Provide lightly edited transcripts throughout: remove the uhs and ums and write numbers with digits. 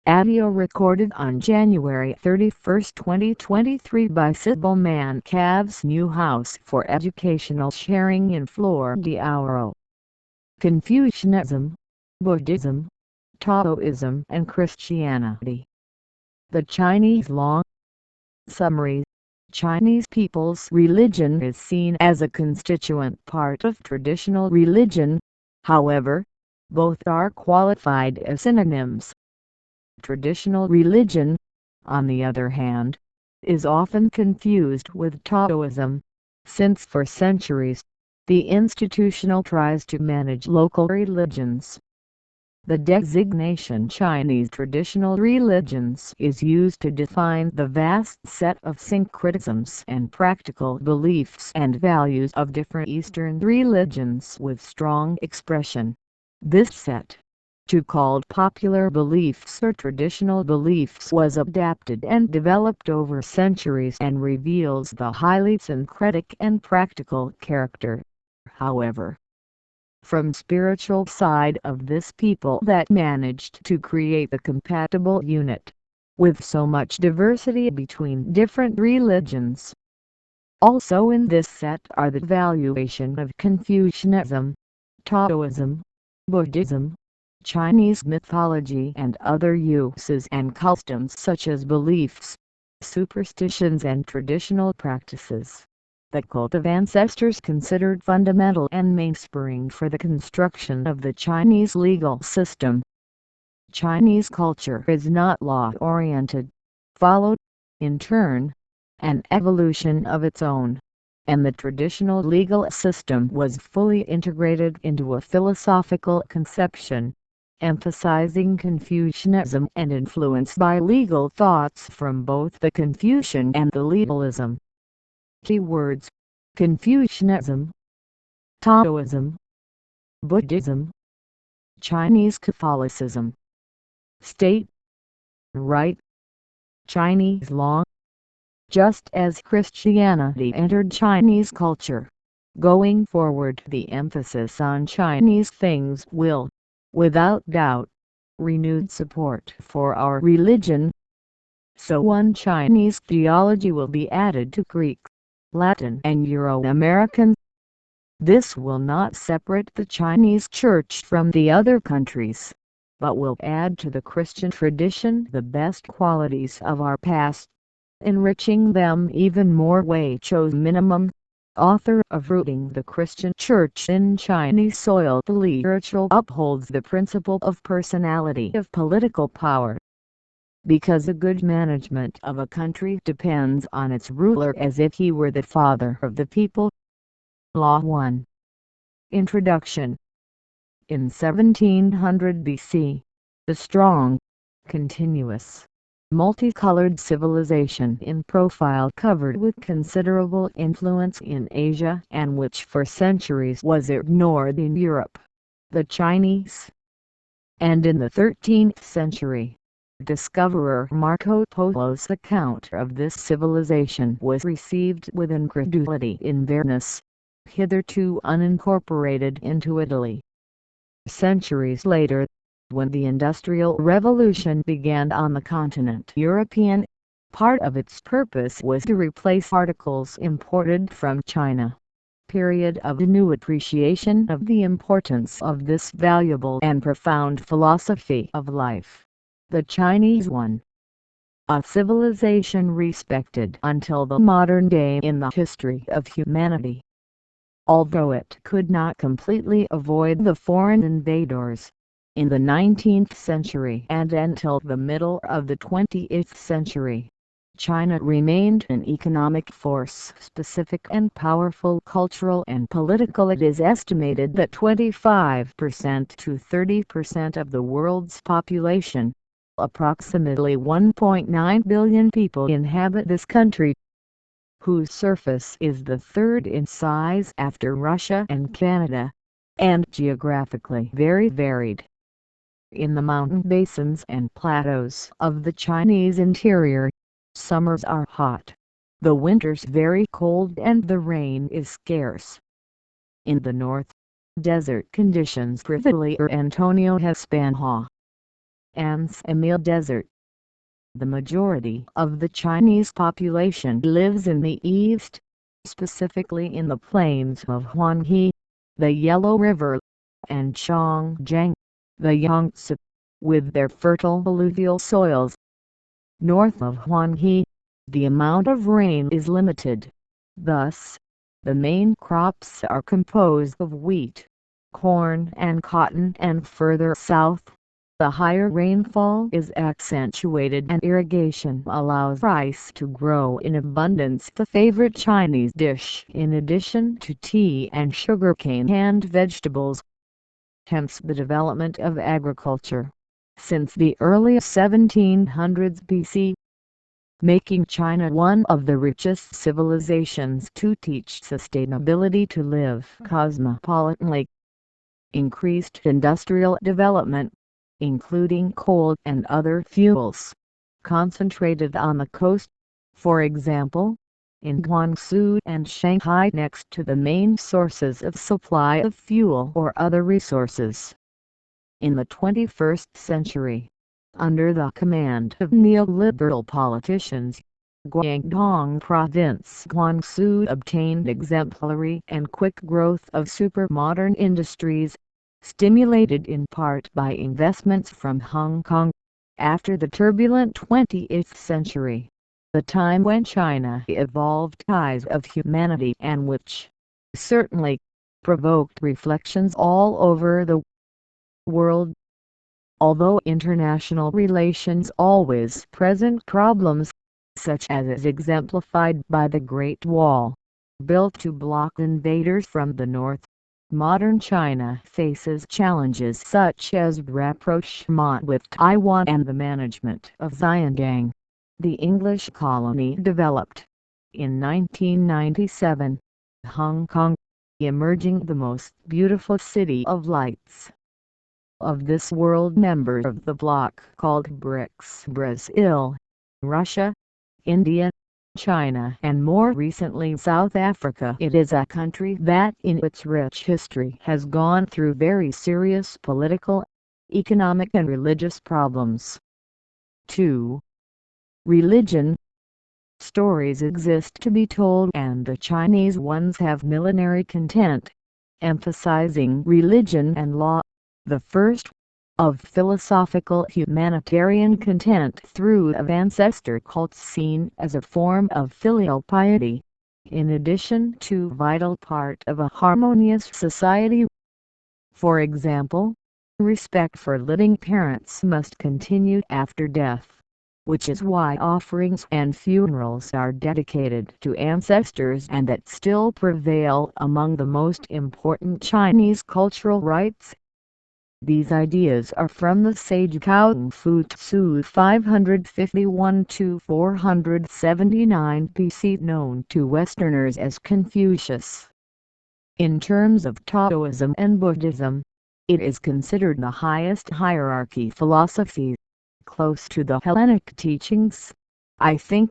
Audio recorded on January 31, 2023 by Sybil Mann Cav's new house for educational sharing in Flor de Ouro. Confucianism, Buddhism, Taoism and Christianity. The Chinese Law. Summary. Chinese people's religion is seen as a constituent part of traditional religion. However, both are qualified as synonyms. Traditional religion, on the other hand, is often confused with Taoism, since for centuries, the institutional tries to manage local religions. The designation Chinese traditional religions is used to define the vast set of syncretisms and practical beliefs and values of different Eastern religions with strong expression. This set, called popular beliefs or traditional beliefs, was adapted and developed over centuries and reveals the highly syncretic and practical character, however, from spiritual side of this people that managed to create the compatible unit, with so much diversity between different religions. Also in this set are the valuation of Confucianism, Taoism, Buddhism, Chinese mythology and other uses and customs such as beliefs, superstitions and traditional practices. The cult of ancestors considered fundamental and mainspring for the construction of the Chinese legal system. Chinese culture is not law-oriented, followed, in turn, an evolution of its own, and the traditional legal system was fully integrated into a philosophical conception, emphasizing Confucianism and influenced by legal thoughts from both the Confucian and the legalism. Keywords: Confucianism, Taoism, Buddhism, Chinese Catholicism. State, right, Chinese law. Just as Christianity entered Chinese culture, going forward the emphasis on Chinese things will, without doubt, renewed support for our religion. So one Chinese theology will be added to Greek, Latin and Euro-American. This will not separate the Chinese church from the other countries, but will add to the Christian tradition the best qualities of our past, enriching them even more. Wei Chou Minimum, author of Rooting the Christian Church in Chinese Soil. The literature upholds the principle of personality of political power, because a good management of a country depends on its ruler as if he were the father of the people. Law 1. Introduction. In 1700 BC, the strong, continuous, multicolored civilization in profile covered with considerable influence in Asia and which for centuries was ignored in Europe, the Chinese. And in the 13th century, discoverer Marco Polo's account of this civilization was received with incredulity in Venice, hitherto unincorporated into Italy. Centuries later, when the Industrial Revolution began on the continent European, part of its purpose was to replace articles imported from China. Period of new appreciation of the importance of this valuable and profound philosophy of life, the Chinese one. A civilization respected until the modern day in the history of humanity. Although it could not completely avoid the foreign invaders, in the 19th century and until the middle of the 20th century, China remained an economic force, specific and powerful cultural and political. It is estimated that 25% to 30% of the world's population, approximately 1.9 billion people, inhabit this country, whose surface is the third in size after Russia and Canada, and geographically very varied. In the mountain basins and plateaus of the Chinese interior, summers are hot, the winters very cold and the rain is scarce. In the north, desert conditions prevail. Antonio Hespanha, and Samil Desert. The majority of the Chinese population lives in the east, specifically in the plains of Huanghe, the Yellow River, and Chongjiang, the Yangtze, with their fertile alluvial soils. North of Huanghe, the amount of rain is limited. Thus, the main crops are composed of wheat, corn and cotton, and further south, the higher rainfall is accentuated and irrigation allows rice to grow in abundance, the favorite Chinese dish in addition to tea and sugarcane and vegetables. Hence the development of agriculture, since the early 1700s BC, making China one of the richest civilizations to teach sustainability to live cosmopolitanly. Increased industrial development, including coal and other fuels, concentrated on the coast, for example, in Guangzhou and Shanghai next to the main sources of supply of fuel or other resources. In the 21st century, under the command of neoliberal politicians, Guangdong Province Guangzhou obtained exemplary and quick growth of super-modern industries, stimulated in part by investments from Hong Kong. After the turbulent 20th century, the time when China evolved ties of humanity and which, certainly, provoked reflections all over the world. Although international relations always present problems, such as is exemplified by the Great Wall, built to block invaders from the north, modern China faces challenges such as rapprochement with Taiwan and the management of Xinjiang, the English colony developed. In 1997, Hong Kong, emerging the most beautiful city of lights of this world member of the bloc called BRICS, Brazil, Russia, India, China, and more recently South Africa. It is a country that in its rich history has gone through very serious political, economic and religious problems. 2. Religion. Stories exist to be told and the Chinese ones have millenary content, emphasizing religion and law. The first, of philosophical humanitarian content through of ancestor cults seen as a form of filial piety, in addition to vital part of a harmonious society. For example, respect for living parents must continue after death, which is why offerings and funerals are dedicated to ancestors and that still prevail among the most important Chinese cultural rites. These ideas are from the sage Confucius 551–479 BC, known to Westerners as Confucius. In terms of Taoism and Buddhism, it is considered the highest hierarchy philosophy, close to the Hellenic teachings. I think,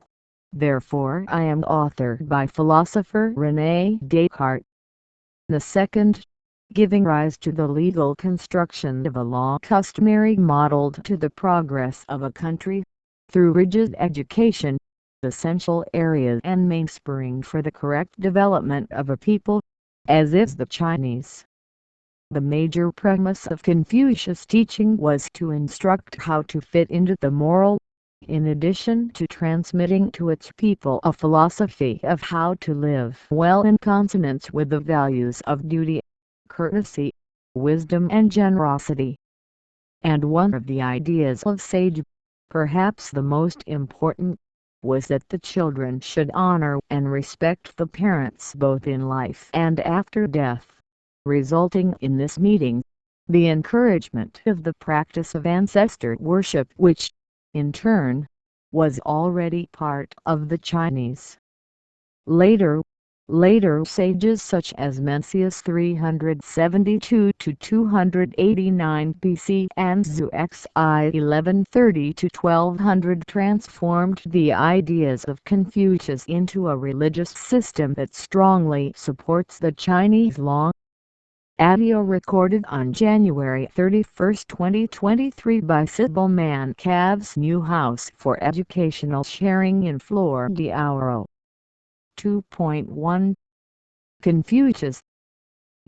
therefore I am authored by philosopher René Descartes. The second, giving rise to the legal construction of a law customary modeled to the progress of a country, through rigid education, essential area and mainspring for the correct development of a people, as is the Chinese. The major premise of Confucius' teaching was to instruct how to fit into the moral, in addition to transmitting to its people a philosophy of how to live well in consonance with the values of duty, courtesy, wisdom and generosity. And one of the ideas of sage, perhaps the most important, was that the children should honor and respect the parents both in life and after death, resulting in this meeting, the encouragement of the practice of ancestor worship which, in turn, was already part of the Chinese. Later sages such as Mencius 372–289 BC and Zhuxi 1130–1200 transformed the ideas of Confucius into a religious system that strongly supports the Chinese law. Audio recorded on January 31, 2023 by Sybil Mann Cav's new house for educational sharing in Flor de Auro. 2.1 Confucius.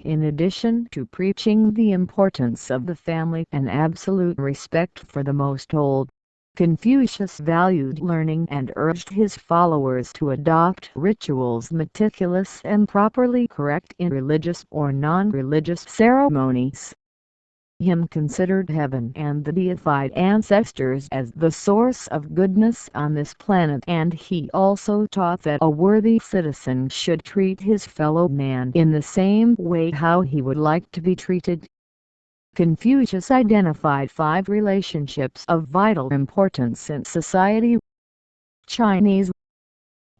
In addition to preaching the importance of the family and absolute respect for the most old, Confucius valued learning and urged his followers to adopt rituals meticulous and properly correct in religious or non-religious ceremonies. He considered heaven and the deified ancestors as the source of goodness on this planet, and he also taught that a worthy citizen should treat his fellow man in the same way how he would like to be treated. Confucius identified 5 relationships of vital importance in society. Chinese,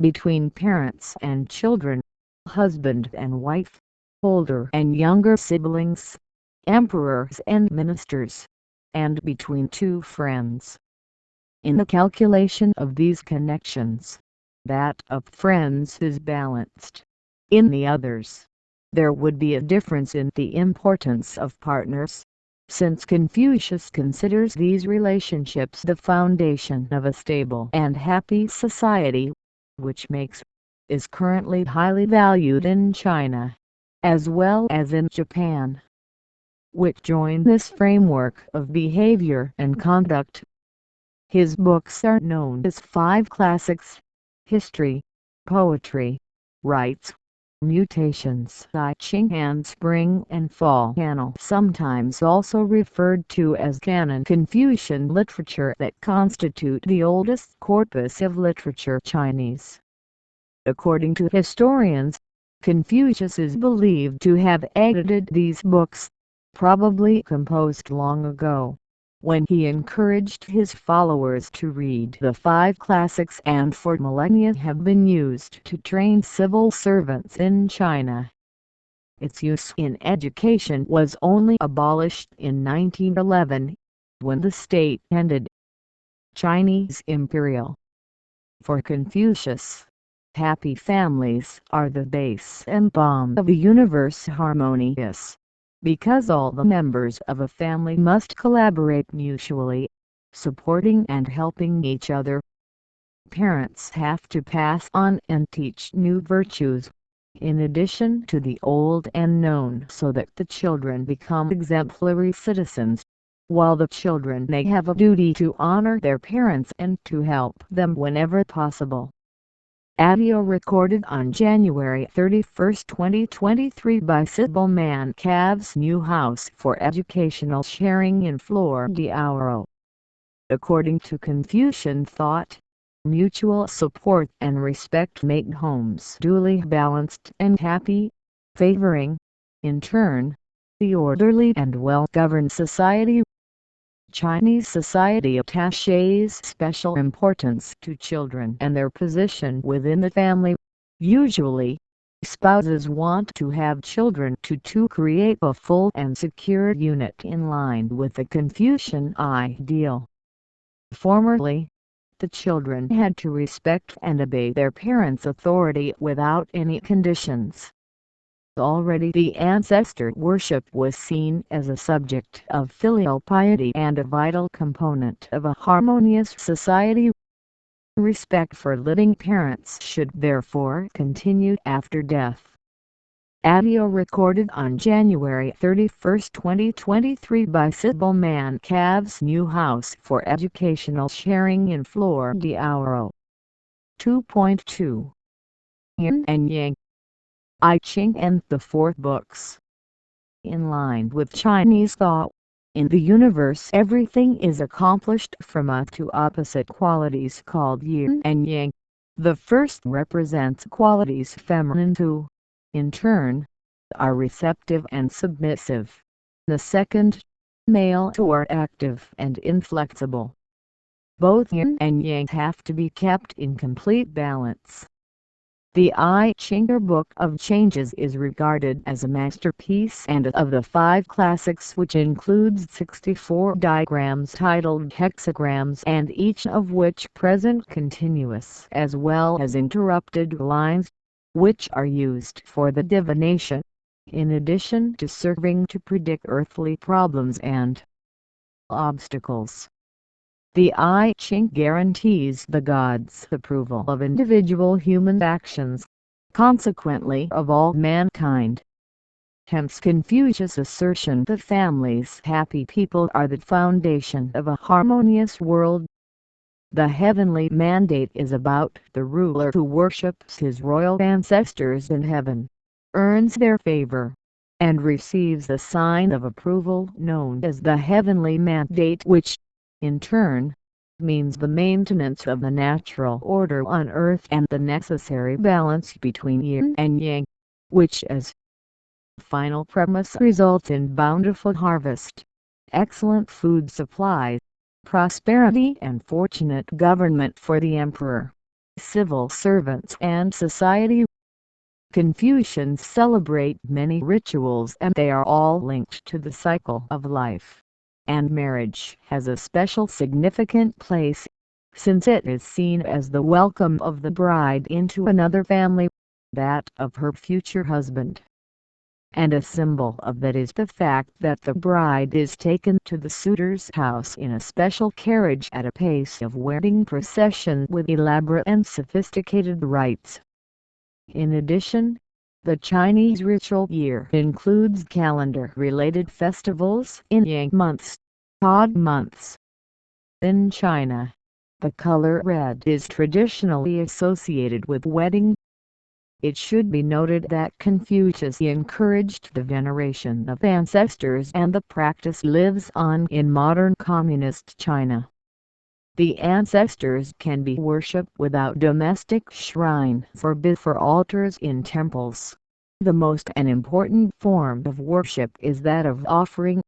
between parents and children, husband and wife, older and younger siblings, emperors and ministers, and between 2 friends. In the calculation of these connections, that of friends is balanced. In the others, there would be a difference in the importance of partners, since Confucius considers these relationships the foundation of a stable and happy society, which is currently highly valued in China, as well as in Japan, which join this framework of behavior and conduct. His books are known as 5 classics: history, poetry, rites, mutations, I Ching, and spring and fall canon, sometimes also referred to as canon Confucian literature, that constitute the oldest corpus of literature Chinese. According to historians, Confucius is believed to have edited these books, probably composed long ago, when he encouraged his followers to read the 5 classics, and for millennia have been used to train civil servants in China. Its use in education was only abolished in 1911, when the state ended. Chinese Imperial. For Confucius, happy families are the base and bomb of a universe harmonious, because all the members of a family must collaborate mutually, supporting and helping each other. Parents have to pass on and teach new virtues, in addition to the old and known, so that the children become exemplary citizens, while the children may have a duty to honor their parents and to help them whenever possible. Audio recorded on January 31, 2023 by Sybil Mann Cav's new house for educational sharing in Flor de Auro. According to Confucian thought, mutual support and respect make homes duly balanced and happy, favoring, in turn, the orderly and well-governed society. Chinese society attaches special importance to children and their position within the family. Usually, spouses want to have children to create a full and secure unit in line with the Confucian ideal. Formerly, the children had to respect and obey their parents' authority without any conditions. Already the ancestor worship was seen as a subject of filial piety and a vital component of a harmonious society. Respect for living parents should therefore continue after death. Audio recorded on January 31, 2023 by Sybil Mann Cav's new house for educational sharing in Flor de Auro. 2.2 Yin and Yang, I Ching and the 4 books. In line with Chinese thought, in the universe everything is accomplished from a 2 opposite qualities called yin and yang. The first represents qualities feminine who, in turn, are receptive and submissive. The second, male, who are active and inflexible. Both yin and yang have to be kept in complete balance. The I Ching, or Book of Changes, is regarded as a masterpiece and of the 5 classics, which includes 64 diagrams titled hexagrams, and each of which present continuous as well as interrupted lines, which are used for the divination. In addition to serving to predict earthly problems and obstacles, the I Ching guarantees the gods' approval of individual human actions, consequently of all mankind. Hence Confucius' assertion that families happy people are the foundation of a harmonious world. The heavenly mandate is about the ruler who worships his royal ancestors in heaven, earns their favor, and receives the sign of approval known as the heavenly mandate, which, in turn, means the maintenance of the natural order on earth and the necessary balance between yin and yang, which as final premise results in bountiful harvest, excellent food supply, prosperity and fortunate government for the emperor, civil servants and society. Confucians celebrate many rituals and they are all linked to the cycle of life, and marriage has a special significant place, since it is seen as the welcome of the bride into another family, that of her future husband. And a symbol of that is the fact that the bride is taken to the suitor's house in a special carriage at a pace of wedding procession with elaborate and sophisticated rites. In addition, the Chinese ritual year includes calendar-related festivals in Yang months, odd months. In China, the color red is traditionally associated with wedding. It should be noted that Confucius encouraged the veneration of ancestors and the practice lives on in modern communist China. The ancestors can be worshipped without domestic shrine for altars in temples. The most and important form of worship is that of offering.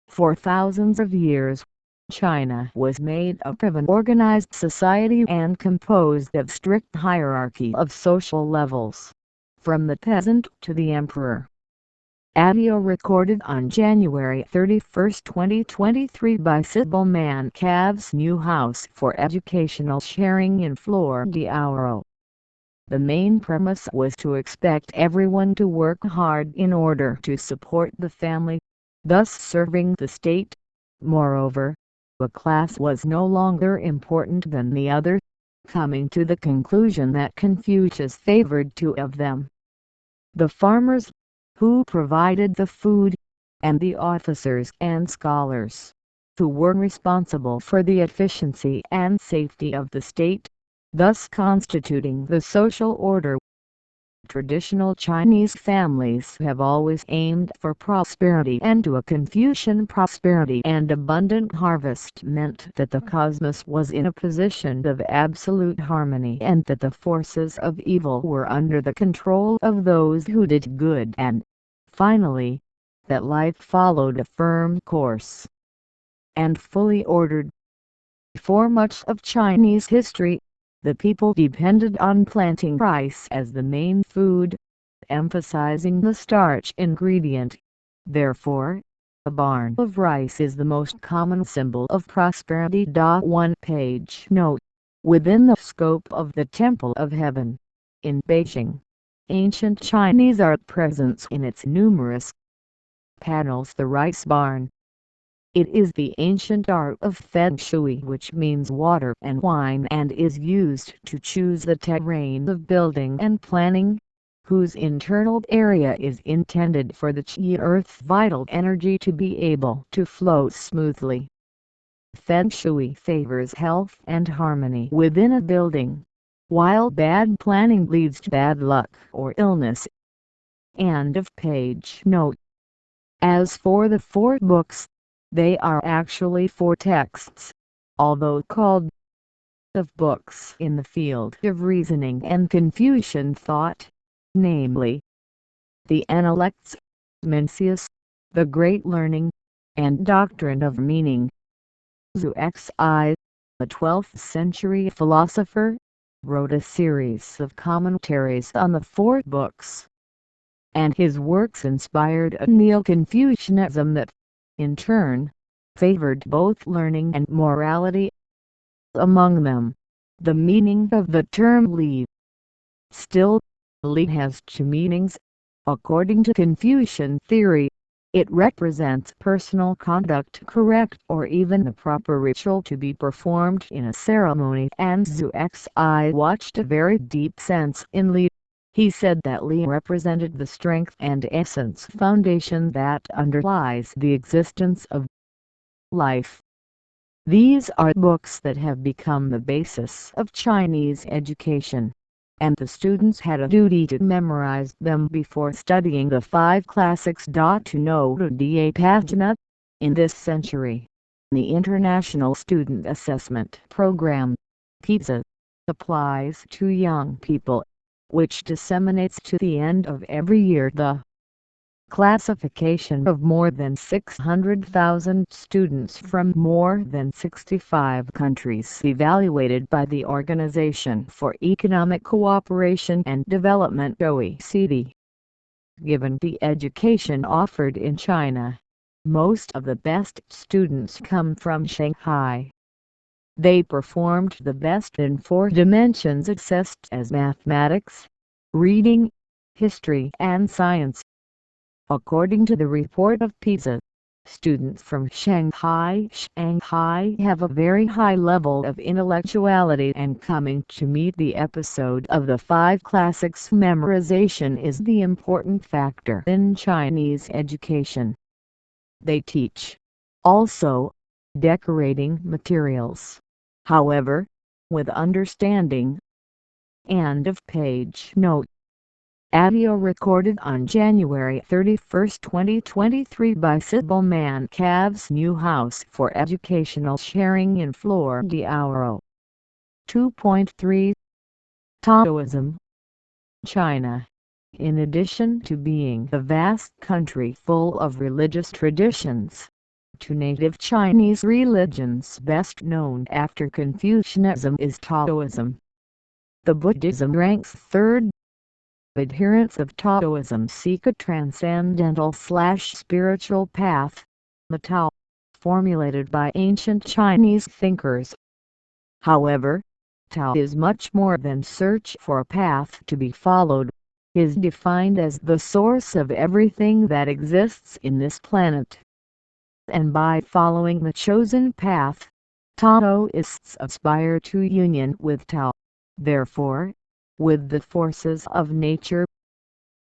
For thousands of years, China was made up of an organized society and composed of strict hierarchy of social levels, from the peasant to the emperor. Audio recorded on January 31, 2023 by Sybil Mann Cav's new house for educational sharing in Flor de Auro. The main premise was to expect everyone to work hard in order to support the family, thus serving the state. Moreover, a class was no longer important than the other, coming to the conclusion that Confucius favored two of them: the farmers, who provided the food, and the officers and scholars, who were responsible for the efficiency and safety of the state, thus constituting the social order. Traditional Chinese families have always aimed for prosperity, and to a Confucian prosperity and abundant harvest meant that the cosmos was in a position of absolute harmony and that the forces of evil were under the control of those who did good, and, finally, that life followed a firm course and fully ordered. For much of Chinese history, the people depended on planting rice as the main food, emphasizing the starch ingredient. Therefore, a barn of rice is the most common symbol of prosperity. 1 page note. Within the scope of the Temple of Heaven, in Beijing, ancient Chinese art presents in its numerous panels the rice barn. It is the ancient art of Feng Shui, which means water and wine, and is used to choose the terrain of building and planning, whose internal area is intended for the Qi earth vital energy to be able to flow smoothly. Feng Shui favors health and harmony within a building, while bad planning leads to bad luck or illness. End of page note. As for the 4 books, they are actually 4 texts, although called of books in the field of reasoning and Confucian thought, namely, the Analects, Mencius, the Great Learning, and Doctrine of Meaning. Zhu Xi, a 12th century philosopher, wrote a series of commentaries on the 4 books, and his works inspired a Neo-Confucianism that, in turn, favored both learning and morality. Among them, the meaning of the term Li. Still, Li has 2 meanings. According to Confucian theory, it represents personal conduct correct or even the proper ritual to be performed in a ceremony, and Zhu Xi watched a very deep sense in Li. He said that Li represented the strength and essence foundation that underlies the existence of life. These are books that have become the basis of Chinese education, and the students had a duty to memorize them before studying the 5 classics. To know the pagina. In this century, the International Student Assessment Program, PISA, applies to young people, which disseminates to the end of every year the classification of more than 600,000 students from more than 65 countries evaluated by the Organization for Economic Cooperation and Development (OECD). Given the education offered in China, most of the best students come from Shanghai. They performed the best in 4 dimensions assessed as mathematics, reading, history and science. According to the report of PISA, students from Shanghai have a very high level of intellectuality, and coming to meet the episode of the 5 classics memorization is the important factor in Chinese education. They teach, also, decorating materials, however, with understanding. End of page. Note: audio recorded on January 31, 2023 by Sybil Man Cav's new house for educational sharing in Flor de Oro. 2.3 Taoism. China, in addition to being a vast country full of religious traditions, 2 native Chinese religions best known after Confucianism is Taoism. The Buddhism ranks third. Adherents of Taoism seek a transcendental/spiritual path, the Tao, formulated by ancient Chinese thinkers. However, Tao is much more than search for a path to be followed. It is defined as the source of everything that exists in this planet. And by following the chosen path, Taoists aspire to union with Tao, therefore, with the forces of nature.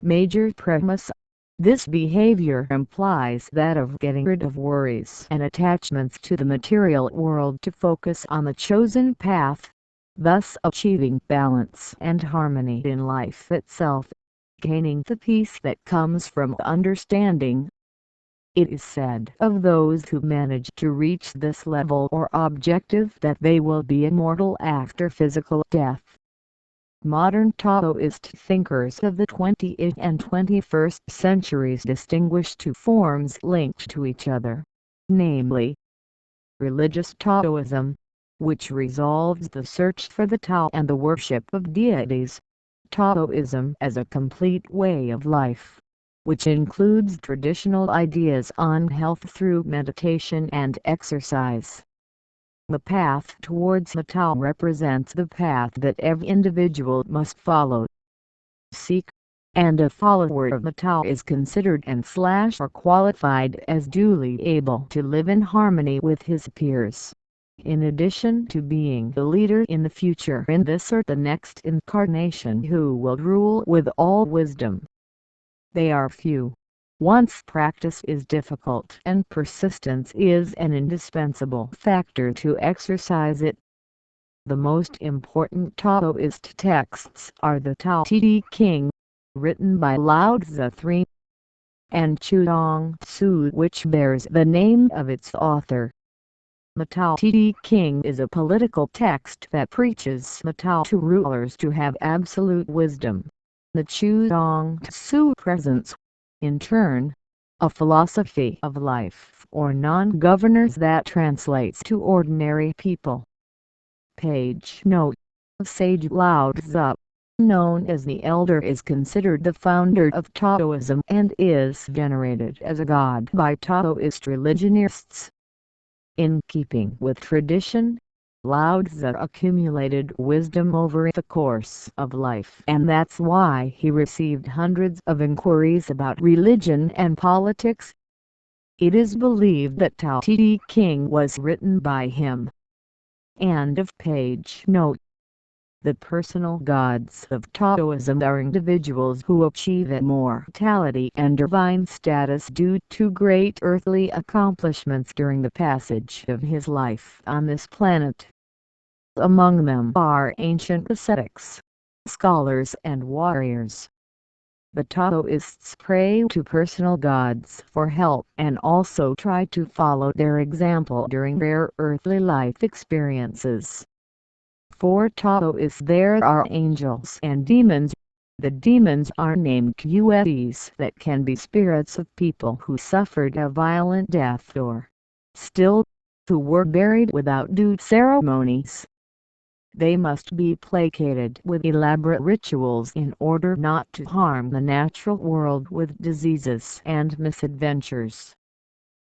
Major premise: this behavior implies that of getting rid of worries and attachments to the material world to focus on the chosen path, thus achieving balance and harmony in life itself, gaining the peace that comes from understanding. It is said of those who manage to reach this level or objective that they will be immortal after physical death. Modern Taoist thinkers of the 20th and 21st centuries distinguish 2 forms linked to each other, namely, religious Taoism, which resolves the search for the Tao and the worship of deities; Taoism as a complete way of life, which includes traditional ideas on health through meditation and exercise. The path towards the Tao represents the path that every individual must follow. Seek, and a follower of the Tao is considered and/or qualified as duly able to live in harmony with his peers, in addition to being the leader in the future in this or the next incarnation who will rule with all wisdom. They are few. Once practice is difficult and persistence is an indispensable factor to exercise it. The most important Taoist texts are the Tao Te Ching, written by Lao Tzu III, and Chuang Tzu, which bears the name of its author. The Tao Te Ching is a political text that preaches the Tao to rulers to have absolute wisdom. The Chuang Tzu presents, in turn, a philosophy of life or non-governance that translates to ordinary people. Page note: Sage Lao Tzu, known as the Elder, is considered the founder of Taoism and is venerated as a god by Taoist religionists. In keeping with tradition, Lao Tzu accumulated wisdom over the course of life, and that's why he received hundreds of inquiries about religion and politics. It is believed that Tao Te King was written by him. End of page. Note: the personal gods of Taoism are individuals who achieve immortality and divine status due to great earthly accomplishments during the passage of his life on this planet. Among them are ancient ascetics, scholars and warriors. The Taoists pray to personal gods for help and also try to follow their example during their earthly life experiences. For Taoists there are angels and demons. The demons are named QFEs that can be spirits of people who suffered a violent death or, still, who were buried without due ceremonies. They must be placated with elaborate rituals in order not to harm the natural world with diseases and misadventures.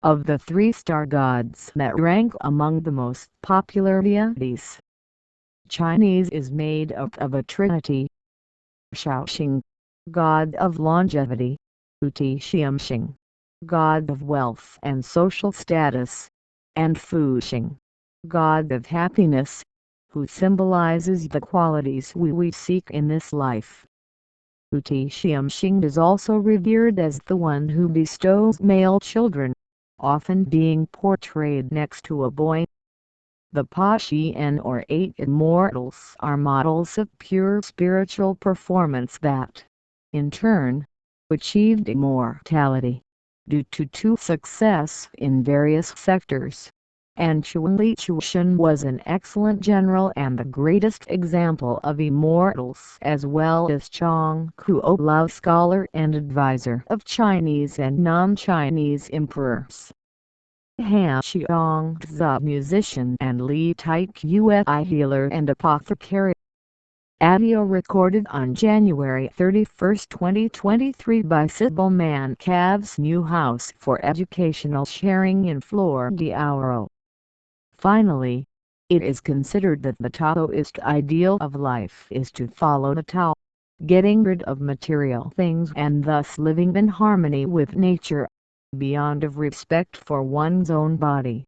Of the three-star gods that rank among the most popular deities, Chinese is made up of a trinity: Shaoxing, god of longevity; Xiamxing, god of wealth and social status; and Fuxing, god of happiness, who symbolizes the qualities we seek in this life. Xiamxing is also revered as the one who bestows male children, often being portrayed next to a boy. The Pa Xian or Eight Immortals are models of pure spiritual performance that, in turn, achieved immortality, due to success in various sectors. And Chuan Chuan was an excellent general and the greatest example of immortals, as well as Chong Kuo Lao, scholar and advisor of Chinese and non-Chinese emperors. Han Xiongzi, musician, and Li Taiqi, healer and apothecary. Audio recorded on January 31, 2023 by Sybil Man Cav's new house for educational sharing in Flor de Auro. Finally, it is considered that the Taoist ideal of life is to follow the Tao, getting rid of material things and thus living in harmony with nature, beyond of respect for one's own body.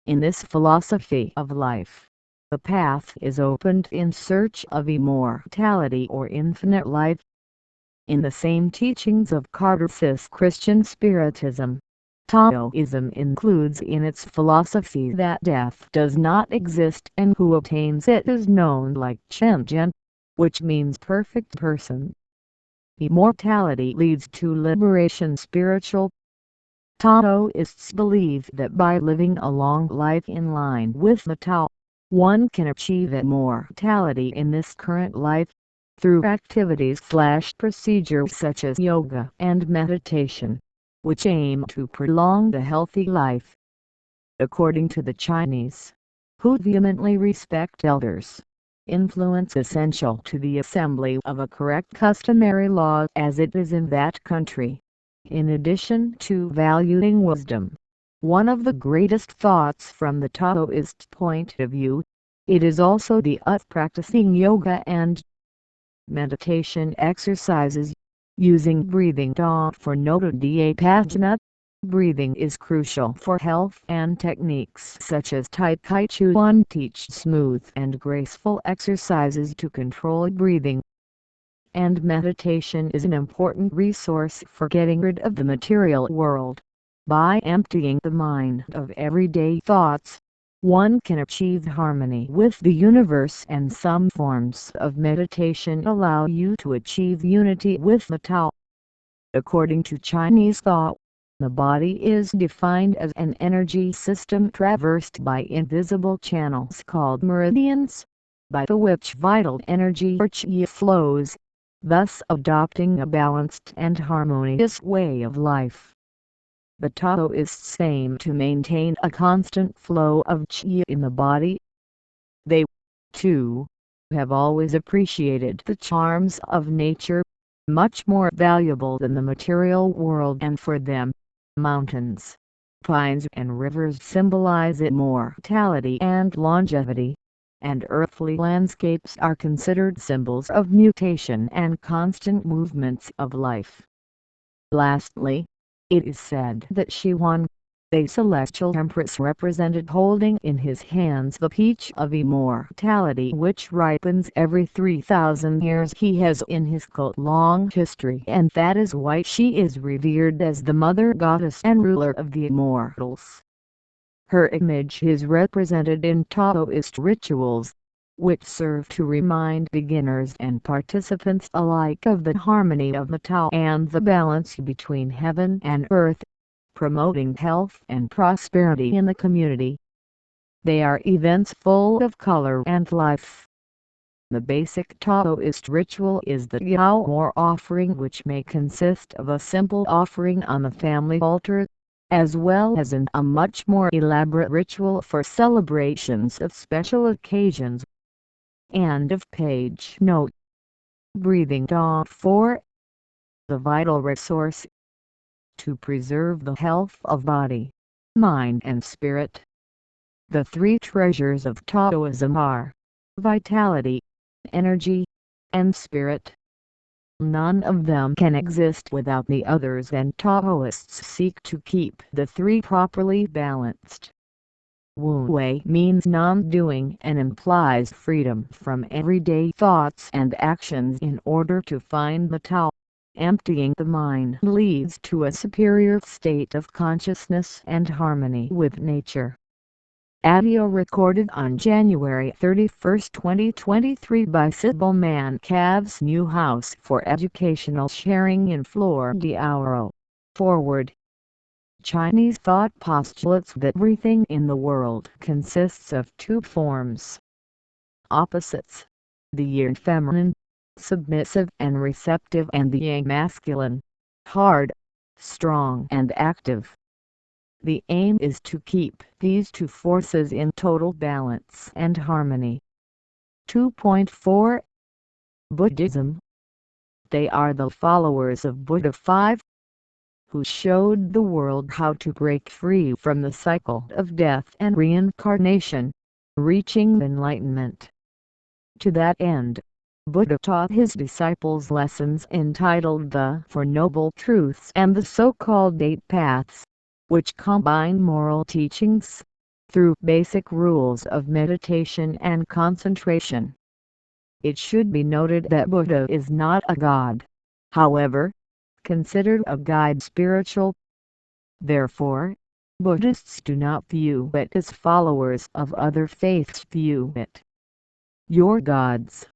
In this philosophy of life, the path is opened in search of immortality or infinite life. In the same teachings of Kardecist Christian Spiritism, Taoism includes in its philosophy that death does not exist and who attains it is known like Chenjian, which means perfect person. Immortality leads to liberation spiritual. Taoists believe that by living a long life in line with the Tao, one can achieve immortality in this current life, through activities/procedures such as yoga and meditation, which aim to prolong a healthy life. According to the Chinese, who vehemently respect elders, influence essential to the assembly of a correct customary law as it is in that country. In addition to valuing wisdom, one of the greatest thoughts from the Taoist point of view, it is also the practicing yoga and meditation exercises, using breathing for Nota da Pagina. Breathing is crucial for health, and techniques such as Tai Chi Chuan teach smooth and graceful exercises to control breathing. And meditation is an important resource for getting rid of the material world. By emptying the mind of everyday thoughts, one can achieve harmony with the universe, and some forms of meditation allow you to achieve unity with the Tao. According to Chinese thought, the body is defined as an energy system traversed by invisible channels called meridians, by the which vital energy or qi flows, thus adopting a balanced and harmonious way of life. The Taoists aim to maintain a constant flow of qi in the body. They, too, have always appreciated the charms of nature, much more valuable than the material world, and for them, mountains, Pines and rivers symbolize immortality and longevity, and earthly landscapes are considered symbols of mutation and constant movements of life. Lastly, it is said that Shiwan, a celestial empress, represented holding in his hands the peach of immortality which ripens every 3,000 years. He has in his cult long history, and that is why she is revered as the mother goddess and ruler of the immortals. Her image is represented in Taoist rituals, which serve to remind beginners and participants alike of the harmony of the Tao and the balance between heaven and earth, promoting health and prosperity in the community. They are events full of color and life. The basic Taoist ritual is the Yao or offering, which may consist of a simple offering on the family altar, as well as a much more elaborate ritual for celebrations of special occasions. End of page. Note: breathing Tao 4. The vital resource to preserve the health of body, mind and spirit. The three treasures of Taoism are vitality, energy, and spirit. None of them can exist without the others, and Taoists seek to keep the three properly balanced. Wu Wei means non-doing and implies freedom from everyday thoughts and actions in order to find the Tao. Emptying the mind leads to a superior state of consciousness and harmony with nature. Audio recorded on January 31, 2023 by Sybil Mann. Cav's new house for educational sharing in Flor de Auro. Forward. Chinese thought postulates that everything in the world consists of two forms. Opposites. The yin feminine, submissive and receptive, and the yang masculine, hard, strong and active. The aim is to keep these two forces in total balance and harmony. 2.4 Buddhism. They are the followers of Buddha 5, who showed the world how to break free from the cycle of death and reincarnation, reaching enlightenment. To that end, Buddha taught his disciples lessons entitled the Four Noble Truths and the so-called Eight Paths, which combine moral teachings through basic rules of meditation and concentration. It should be noted that Buddha is not a god, however, considered a guide spiritual. Therefore, Buddhists do not view it as followers of other faiths view it. Your gods.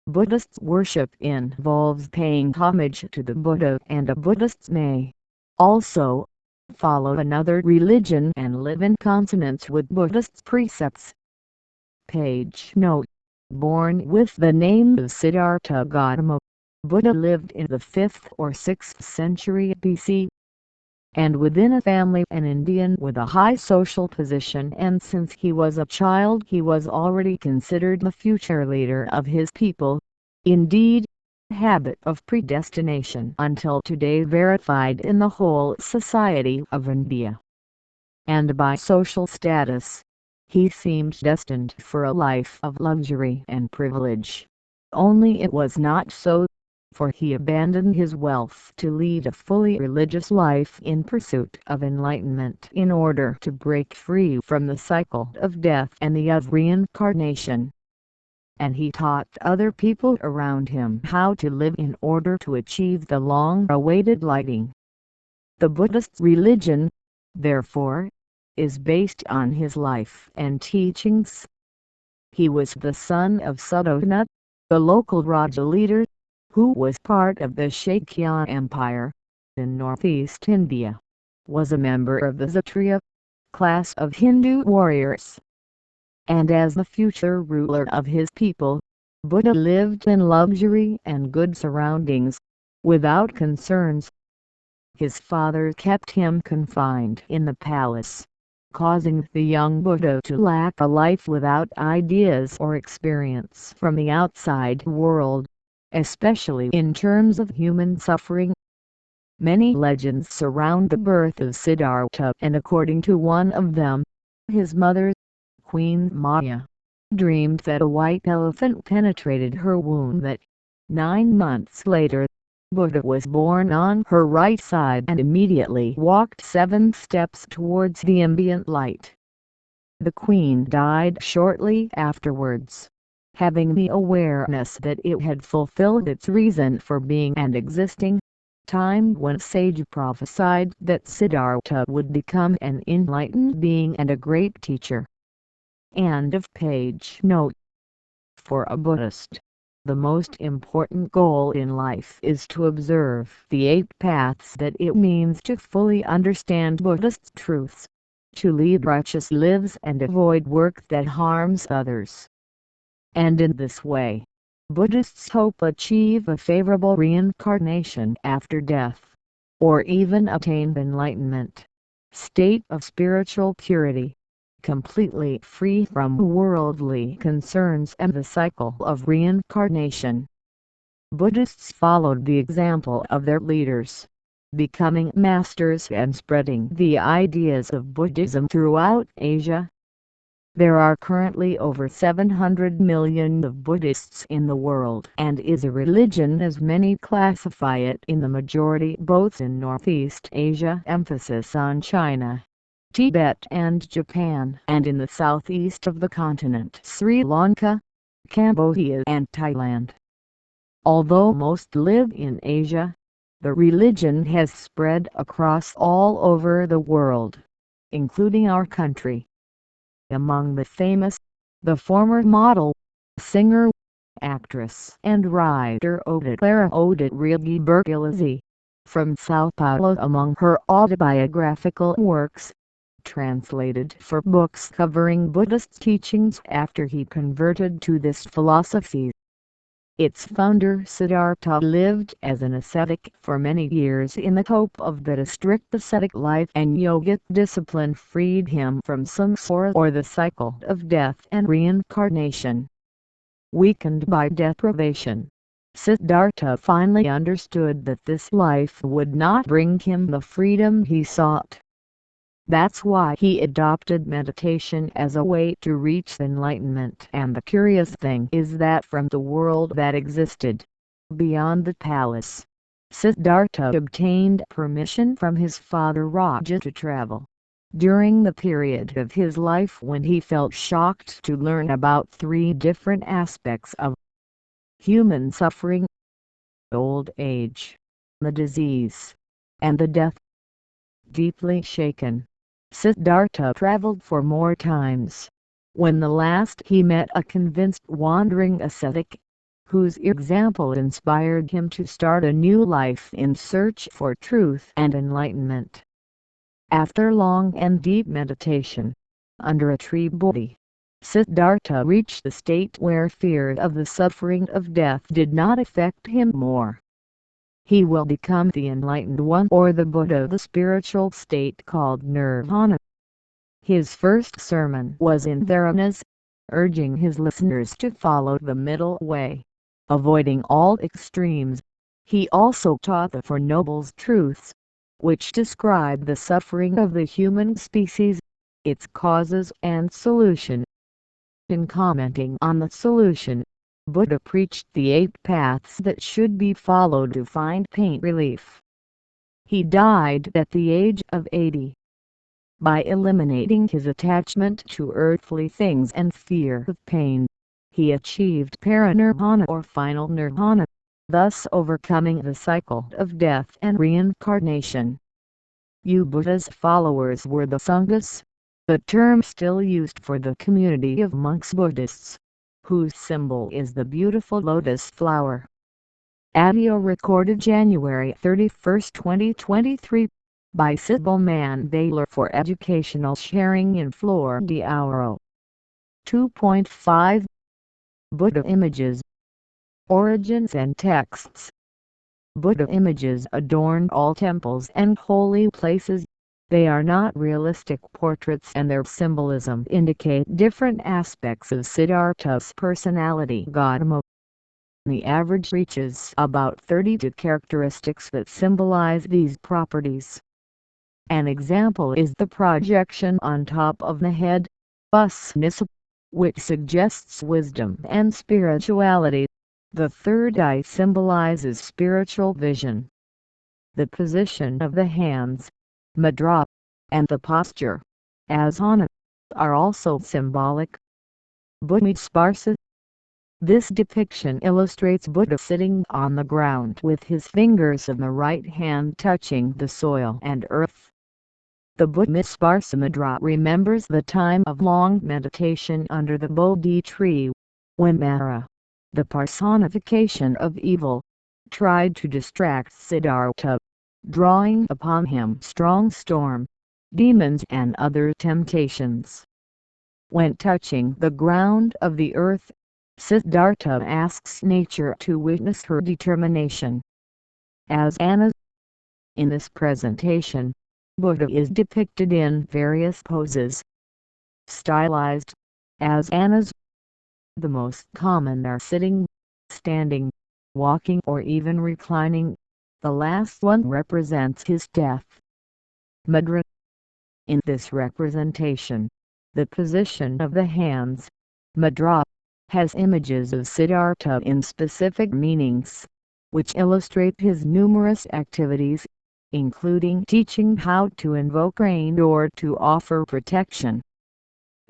Buddhist worship involves paying homage to the Buddha, and a Buddhist may also follow another religion and live in consonance with Buddhist precepts. Page. Note: born with the name of Siddhartha Gautama, Buddha lived in the 5th or 6th century BC, and within a family an Indian with a high social position, and since he was a child he was already considered the future leader of his people. Indeed, habit of predestination until today verified in the whole society of India. And by social status, he seemed destined for a life of luxury and privilege. Only it was not so, for he abandoned his wealth to lead a fully religious life in pursuit of enlightenment in order to break free from the cycle of death and the of reincarnation. And he taught other people around him how to live in order to achieve the long-awaited lighting. The Buddhist religion, therefore, is based on his life and teachings. He was the son of Suddhona, the local Raja leader, who was part of the Shakya Empire in northeast India, was a member of the Kshatriya class of Hindu warriors. And as the future ruler of his people, Buddha lived in luxury and good surroundings, without concerns. His father kept him confined in the palace, causing the young Buddha to lack a life without ideas or experience from the outside world, especially in terms of human suffering. Many legends surround the birth of Siddhartha, and according to one of them, his mother, Queen Maya, dreamed that a white elephant penetrated her womb, that 9 months later, Buddha was born on her right side and immediately walked 7 steps towards the ambient light. The queen died shortly afterwards, having the awareness that it had fulfilled its reason for being and existing. Time when sage prophesied that Siddhartha would become an enlightened being and a great teacher. End of page. Note: for a Buddhist, the most important goal in life is to observe the 8 paths that it means to fully understand Buddhist truths, to lead righteous lives and avoid work that harms others. And in this way, Buddhists hope achieve a favorable reincarnation after death, or even attain enlightenment, state of spiritual purity, completely free from worldly concerns and the cycle of reincarnation. Buddhists followed the example of their leaders, becoming masters and spreading the ideas of Buddhism throughout Asia. There are currently over 700 million of Buddhists in the world, and is a religion as many classify it in the majority, both in Northeast Asia, emphasis on China, Tibet and Japan, and in the southeast of the continent, Sri Lanka, Cambodia and Thailand. Although most live in Asia, the religion has spread across all over the world, including our country. Among the famous, the former model, singer, actress and writer Oda Clara Rodriguez Bergilizzi, from Sao Paulo. Among her autobiographical works, translated for books covering Buddhist teachings after he converted to this philosophy. Its founder Siddhartha lived as an ascetic for many years in the hope of that a strict ascetic life and yogic discipline freed him from samsara, or the cycle of death and reincarnation. Weakened by deprivation, Siddhartha finally understood that this life would not bring him the freedom he sought. That's why he adopted meditation as a way to reach enlightenment. And the curious thing is that from the world that existed beyond the palace, Siddhartha obtained permission from his father Raja to travel. During the period of his life when he felt shocked to learn about 3 different aspects of human suffering: old age, the disease, and the death. Deeply shaken, Siddhartha traveled for more times. When the last he met a convinced wandering ascetic, whose example inspired him to start a new life in search for truth and enlightenment. After long and deep meditation, under a tree Bodhi, Siddhartha reached the state where fear of the suffering of death did not affect him more. He will become the enlightened one, or the Buddha, the spiritual state called nirvana. His first sermon was in Varanasi, urging his listeners to follow the middle way, avoiding all extremes. He also taught the Four Noble Truths, which describe the suffering of the human species, its causes and solution. In commenting on the solution, Buddha preached the 8 paths that should be followed to find pain relief. He died at the age of 80. By eliminating his attachment to earthly things and fear of pain, he achieved parinirvana, or final nirvana, thus overcoming the cycle of death and reincarnation. Buddha's followers were the Sanghas, the term still used for the community of monks Buddhists, whose symbol is the beautiful lotus flower. Audio recorded January 31, 2023, by Sybil Mann-Baylor for educational sharing in Flor de Auro. 2.5 Buddha images. Origins and texts. Buddha images adorn all temples and holy places. They are not realistic portraits, and their symbolism indicate different aspects of Siddhartha's personality. Gautama, The average reaches about 32 characteristics that symbolize these properties. An example is the projection on top of the head, busness, which suggests wisdom and spirituality. The third eye symbolizes spiritual vision. The position of the hands, mudra, and the posture, asana, are also symbolic. Buddhism. This depiction illustrates Buddha sitting on the ground with his fingers of the right hand touching the soil and earth. The Buddhism mudra remembers the time of long meditation under the Bodhi tree, when Mara, the personification of evil, tried to distract Siddhartha, drawing upon him strong storm, demons and other temptations. When touching the ground of the earth, Siddhartha asks nature to witness her determination. As Anna. In this presentation, Buddha is depicted in various poses. Stylized asanas. The most common are sitting, standing, walking or even reclining. The last one represents his death. Mudra. In this representation, the position of the hands, mudra, has images of Siddhartha in specific meanings, which illustrate his numerous activities, including teaching how to invoke rain or to offer protection.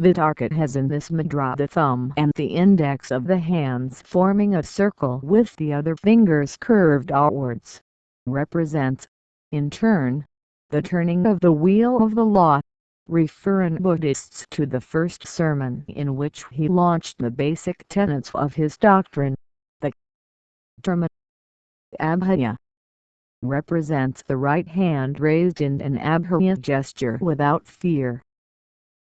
Vitarka has in this mudra the thumb and the index of the hands forming a circle with the other fingers curved outwards, represents, in turn, the turning of the wheel of the law, referring Buddhists to the first sermon in which he launched the basic tenets of his doctrine. The term Abhaya represents the right hand raised in an abhaya gesture without fear.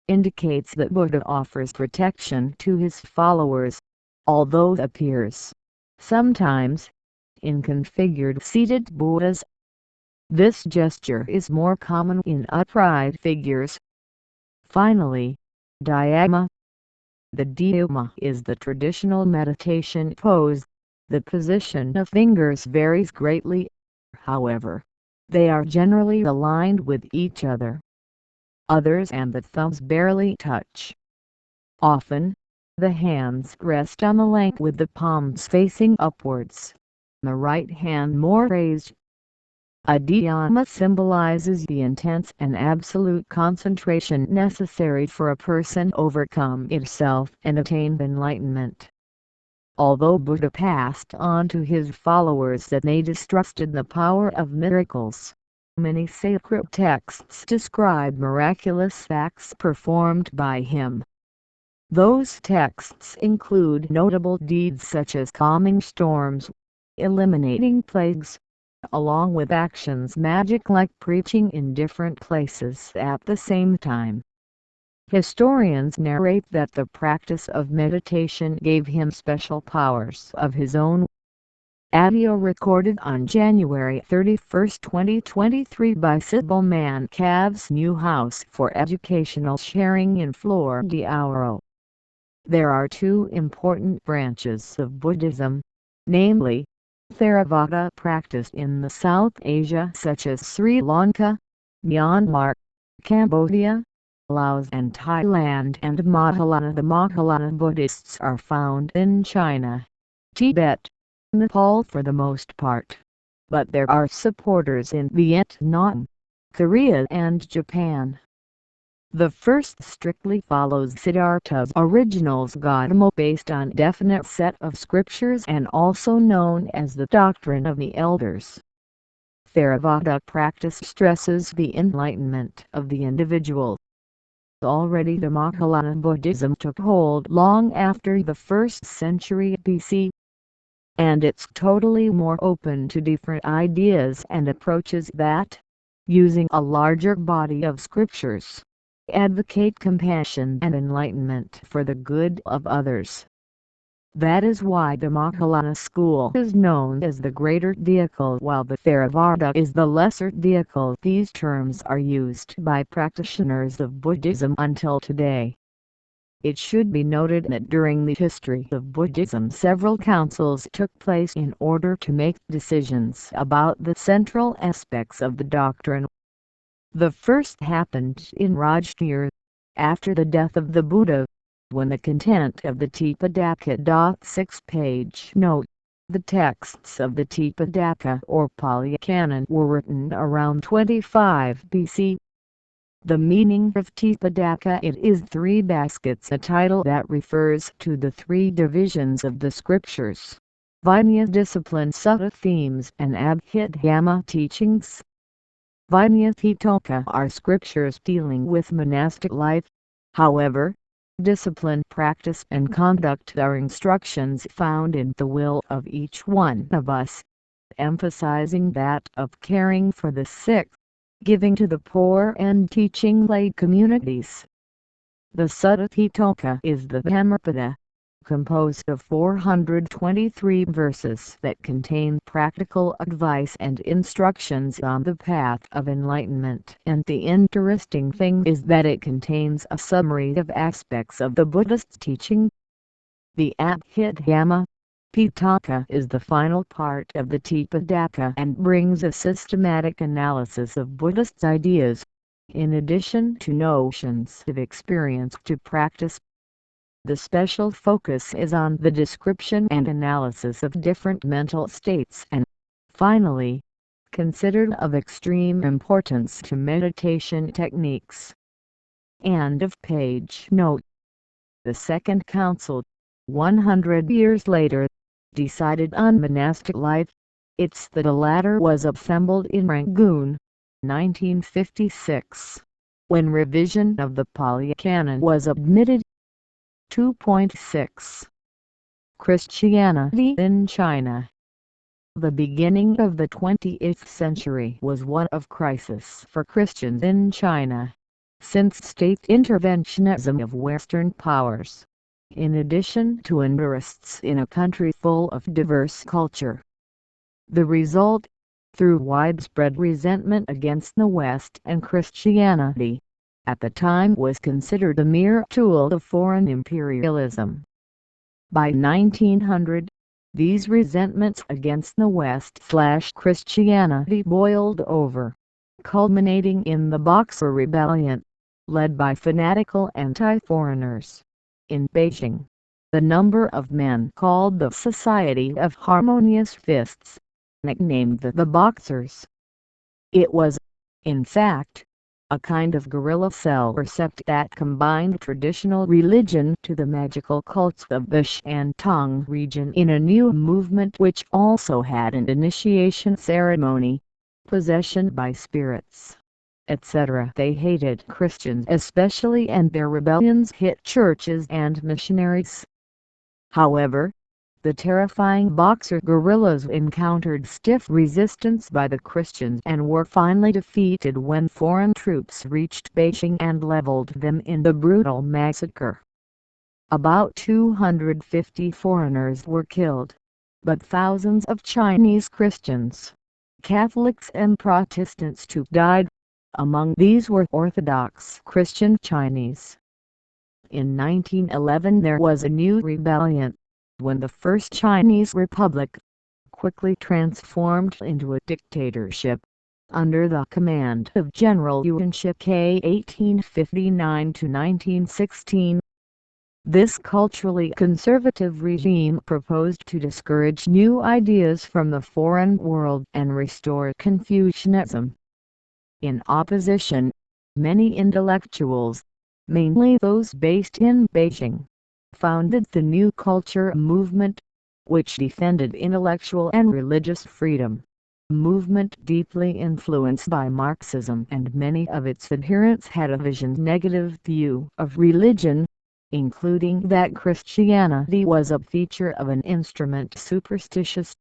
Indicates that Buddha offers protection to his followers, although appears, sometimes, in configured seated Buddhas. This gesture is more common in upright figures. Finally, Dhyana. The Dhyana is the traditional meditation pose. The position of fingers varies greatly, however, they are generally aligned with each other. Others and the thumbs barely touch. Often, the hands rest on the length with the palms facing upwards, the right hand more raised. A dhyana symbolizes the intense and absolute concentration necessary for a person overcome itself and attain enlightenment. Although Buddha passed on to his followers that they distrusted the power of miracles, many sacred texts describe miraculous acts performed by him. Those texts include notable deeds such as calming storms, eliminating plagues, along with actions magic like preaching in different places at the same time. Historians narrate that the practice of meditation gave him special powers of his own. Audio recorded on January 31, 2023 by Sybil Man Cav's new house for educational sharing in Flor de. There are two important branches of Buddhism, namely, Theravada practiced in the South Asia such as Sri Lanka, Myanmar, Cambodia, Laos and Thailand, and Mahayana. The Mahayana Buddhists are found in China, Tibet, Nepal for the most part, but there are supporters in Vietnam, Korea and Japan. The first strictly follows Siddhartha's originals Gautama based on definite set of scriptures and also known as the doctrine of the elders. Theravada practice stresses the enlightenment of the individual. Already the Mahayana Buddhism took hold long after the 1st century BC, and it's totally more open to different ideas and approaches that, using a larger body of scriptures, advocate compassion and enlightenment for the good of others. That is why the Mahayana school is known as the greater vehicle while the Theravada is the lesser vehicle. These terms are used by practitioners of Buddhism until today. It should be noted that during the history of Buddhism several councils took place in order to make decisions about the central aspects of the doctrine. The first happened in Rajgir, after the death of the Buddha, when the content of the Tipitaka 6-page note, the texts of the Tipitaka or Pali Canon were written around 25 BC. The meaning of Tipitaka, it is three baskets, a title that refers to the three divisions of the scriptures: Vinaya discipline, Sutta themes, and Abhidhamma teachings. Vinaya Pitaka are scriptures dealing with monastic life. However, discipline, practice, and conduct are instructions found in the will of each one of us, emphasizing that of caring for the sick, giving to the poor, and teaching lay communities. The Sutta Pitaka is the Dhammapada, composed of 423 verses that contain practical advice and instructions on the path of enlightenment, and the interesting thing is that it contains a summary of aspects of the Buddhist teaching. The Abhidhamma Pitaka is the final part of the Tipitaka and brings a systematic analysis of Buddhist ideas, in addition to notions of experience to practice. The special focus is on the description and analysis of different mental states and, finally, considered of extreme importance to meditation techniques. End of page. Note: the Second Council, 100 years later, decided on monastic life. The latter was assembled in Rangoon, 1956, when revision of the Pali Canon was admitted. 2.6 Christianity in China. The beginning of the 20th century was one of crisis for Christians in China, since state interventionism of Western powers, in addition to interests in a country full of diverse culture. The result, through widespread resentment against the West and Christianity, at the time was considered a mere tool of foreign imperialism. By 1900, these resentments against the West/Christianity boiled over, culminating in the Boxer Rebellion, led by fanatical anti-foreigners. In Beijing, the number of men called the Society of Harmonious Fists, nicknamed the Boxers. It was, in fact, a kind of guerrilla cell or sect that combined traditional religion to the magical cults of the Shantung region in a new movement which also had an initiation ceremony, possession by spirits, etc. They hated Christians especially, and their rebellions hit churches and missionaries. However, the terrifying Boxer guerrillas encountered stiff resistance by the Christians and were finally defeated when foreign troops reached Beijing and leveled them in the brutal massacre. About 250 foreigners were killed, but thousands of Chinese Christians, Catholics and Protestants too died. Among these were Orthodox Christian Chinese. In 1911 there was a new rebellion, when the First Chinese Republic, quickly transformed into a dictatorship, under the command of General Yuan Shikai 1859–1916. This culturally conservative regime proposed to discourage new ideas from the foreign world and restore Confucianism. In opposition, many intellectuals, mainly those based in Beijing, founded the New Culture movement, which defended intellectual and religious freedom, a movement deeply influenced by Marxism, and many of its adherents had a negative view of religion, including that Christianity was a feature of an instrument superstitious.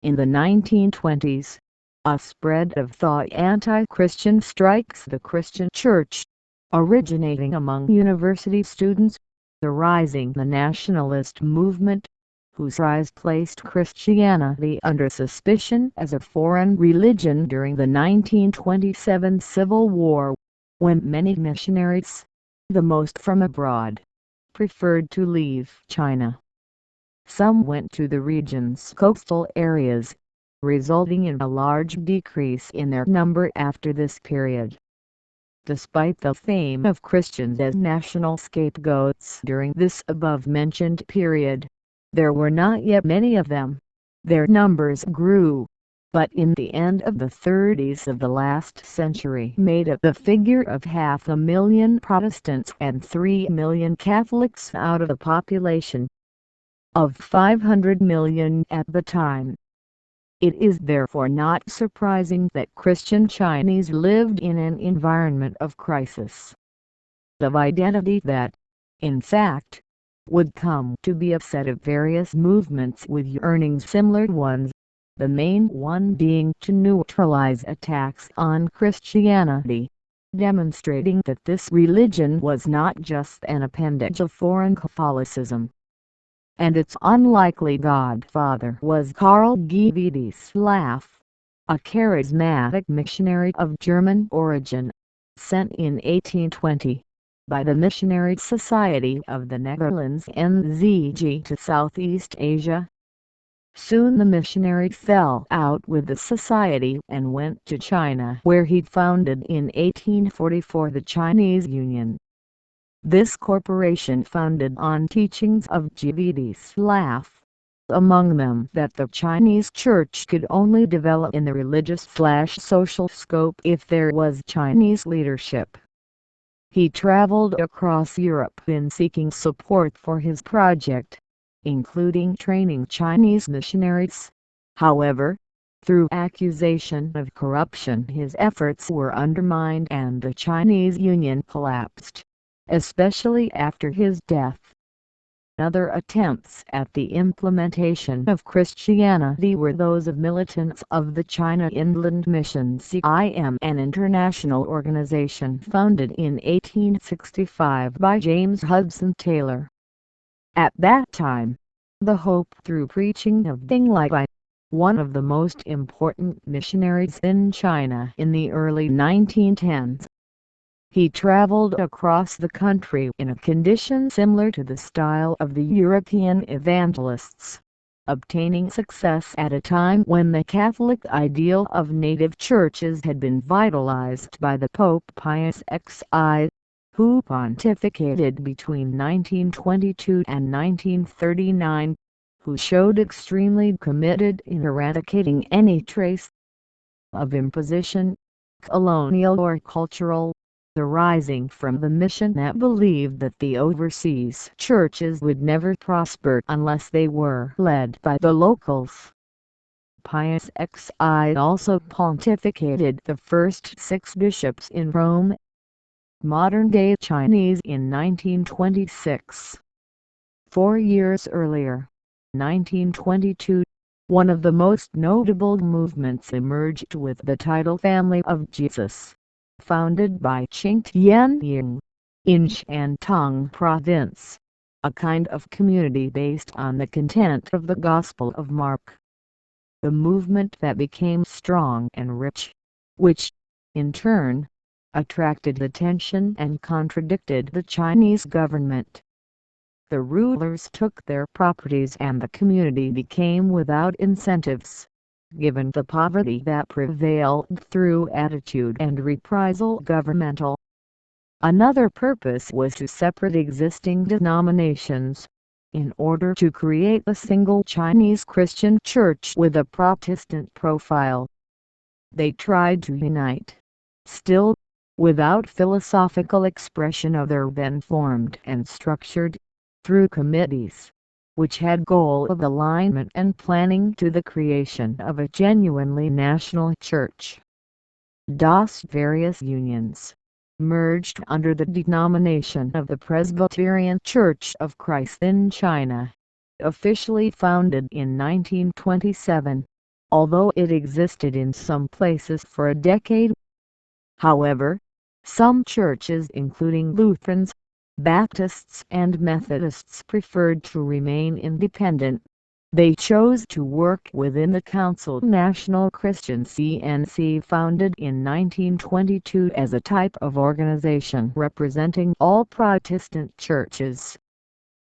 In the 1920s, a spread of thought anti-Christian strikes the Christian church, originating among university students, arising the nationalist movement, whose rise placed Christianity under suspicion as a foreign religion during the 1927 Civil War, when many missionaries, the most from abroad, preferred to leave China. Some went to the region's coastal areas, resulting in a large decrease in their number after this period. Despite the fame of Christians as national scapegoats during this above-mentioned period, there were not yet many of them. Their numbers grew, but in the end of the 30s of the last century made up the figure of 500,000 Protestants and 3 million Catholics out of a population of 500 million at the time. It is therefore not surprising that Christian Chinese lived in an environment of crisis, of identity that, in fact, would come to be a set of various movements with yearnings similar ones, the main one being to neutralize attacks on Christianity, demonstrating that this religion was not just an appendage of foreign Catholicism. And its unlikely godfather was Karl Giedislav, a charismatic missionary of German origin, sent in 1820 by the Missionary Society of the Netherlands (NZG) to Southeast Asia. Soon the missionary fell out with the society and went to China, where he founded in 1844 the Chinese Union. This corporation founded on teachings of Giedislav, among them that the Chinese church could only develop in the religious/social scope if there was Chinese leadership. He traveled across Europe in seeking support for his project, including training Chinese missionaries. However, through accusation of corruption his efforts were undermined and the Chinese Union collapsed, especially after his death. Other attempts at the implementation of Christianity were those of militants of the China Inland Mission (CIM), an international organization founded in 1865 by James Hudson Taylor. At that time, the hope through preaching of Deng Libai, one of the most important missionaries in China in the early 1910s. He traveled across the country in a condition similar to the style of the European evangelists, obtaining success at a time when the Catholic ideal of native churches had been vitalized by the Pope Pius XI, who pontificated between 1922 and 1939, who showed extremely committed in eradicating any trace of imposition, colonial or cultural, arising from the mission that believed that the overseas churches would never prosper unless they were led by the locals. Pius XI also pontificated the first 6 bishops in Rome, modern-day Chinese, in 1926. 4 years earlier, 1922, one of the most notable movements emerged with the title Family of Jesus, founded by Qing Tianying, in Shantung Province, a kind of community based on the content of the Gospel of Mark. The movement that became strong and rich, which, in turn, attracted attention and contradicted the Chinese government. The rulers took their properties and the community became without incentives, given the poverty that prevailed through attitude and reprisal governmental. Another purpose was to separate existing denominations, in order to create a single Chinese Christian church with a Protestant profile. They tried to unite, still, without philosophical expression other than formed and structured, through committees, which had goal of alignment and planning to the creation of a genuinely national church. Various unions merged under the denomination of the Presbyterian Church of Christ in China, officially founded in 1927, although it existed in some places for a decade. However, some churches including Lutherans, Baptists and Methodists preferred to remain independent. They chose to work within the Council National Christian (CNC), founded in 1922 as a type of organization representing all Protestant churches.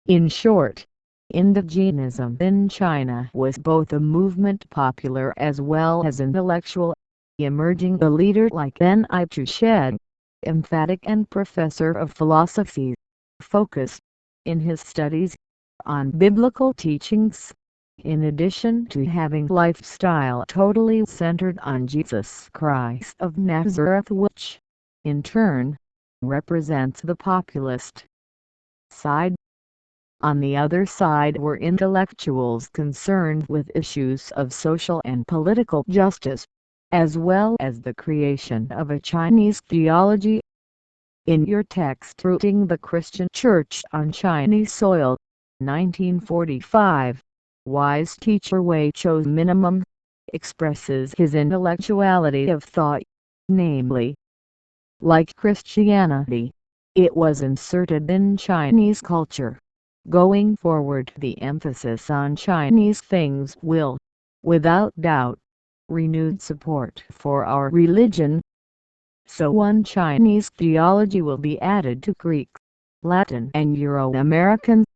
In short, indigenism in China was both a movement popular as well as intellectual, emerging a leader like Ni, emphatic and professor of philosophy, focused, in his studies, on biblical teachings, in addition to having lifestyle totally centered on Jesus Christ of Nazareth, which, in turn, represents the populist side. On the other side were intellectuals concerned with issues of social and political justice, as well as the creation of a Chinese theology. In your text Rooting the Christian Church on Chinese Soil, 1945, wise teacher Wei Chou's minimum expresses his intellectuality of thought, namely, like Christianity, it was inserted in Chinese culture. Going forward, the emphasis on Chinese things will, without doubt, renewed support for our religion. So one Chinese theology will be added to Greek, Latin and Euro-American.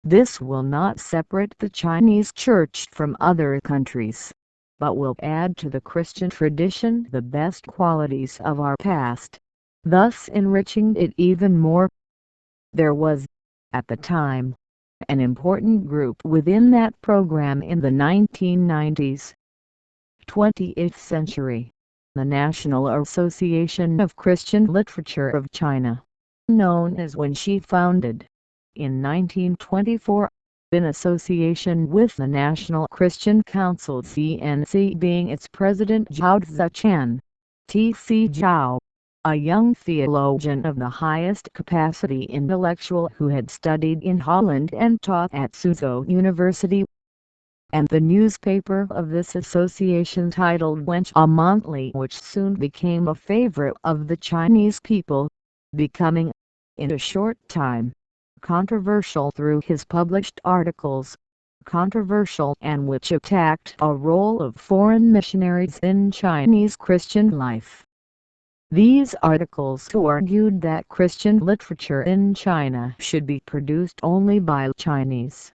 This will not separate the Chinese Church from other countries, but will add to the Christian tradition the best qualities of our past, thus enriching it even more. There was, at the time, an important group within that program in the 1990s. 20th century, the National Association of Christian Literature of China, known as when she founded, in 1924, in association with the National Christian Council CNC being its president Zhao Zichan, T.C. Zhao, a young theologian of the highest capacity intellectual who had studied in Holland and taught at Suzhou University, and the newspaper of this association titled Wench, a monthly which soon became a favorite of the Chinese people, becoming, in a short time, controversial through his published articles, controversial and which attacked a role of foreign missionaries in Chinese Christian life. These articles argued that Christian literature in China should be produced only by Chinese.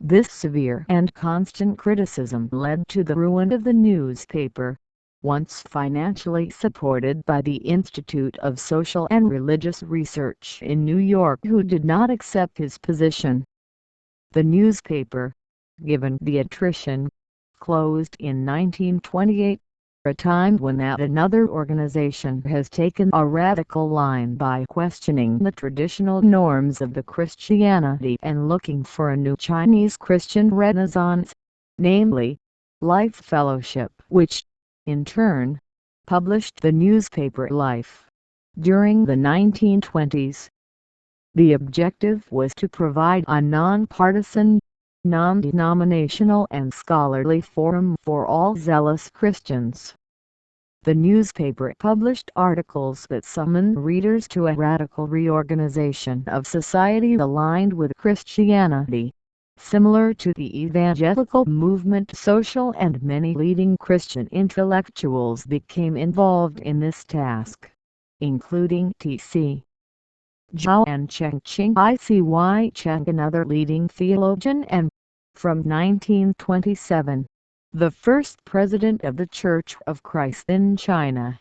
This severe and constant criticism led to the ruin of the newspaper, once financially supported by the Institute of Social and Religious Research in New York, who did not accept his position. The newspaper, given the attrition, closed in 1928. A time when another organization has taken a radical line by questioning the traditional norms of the Christianity and looking for a new Chinese Christian renaissance, namely, Life Fellowship, which, in turn, published the newspaper Life. During the 1920s, the objective was to provide a non-partisan, non-denominational and scholarly forum for all zealous Christians. The newspaper published articles that summoned readers to a radical reorganization of society aligned with Christianity, similar to the evangelical movement. Social and many leading Christian intellectuals became involved in this task, including T.C. Zhao and Cheng Icy Cheng, another leading theologian and, from 1927, the first president of the Church of Christ in China.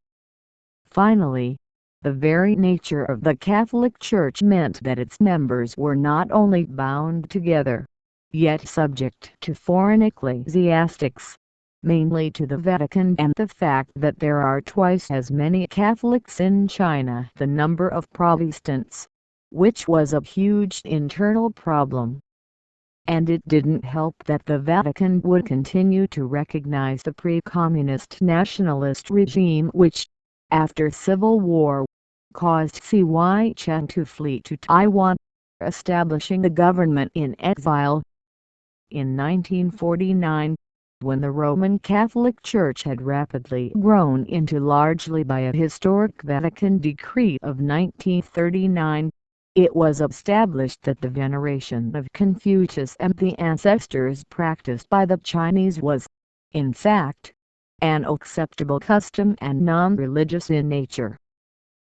Finally, the very nature of the Catholic Church meant that its members were not only bound together, yet subject to foreign ecclesiastics, mainly to the Vatican, and the fact that there are twice as many Catholics in China the number of Protestants, which was a huge internal problem. And it didn't help that the Vatican would continue to recognize the pre-communist nationalist regime which, after Civil War, caused C.Y. Cheng to flee to Taiwan, establishing the government in exile. In 1949, when the Roman Catholic Church had rapidly grown into largely by a historic Vatican decree of 1939, it was established that the veneration of Confucius and the ancestors practiced by the Chinese was, in fact, an acceptable custom and non-religious in nature.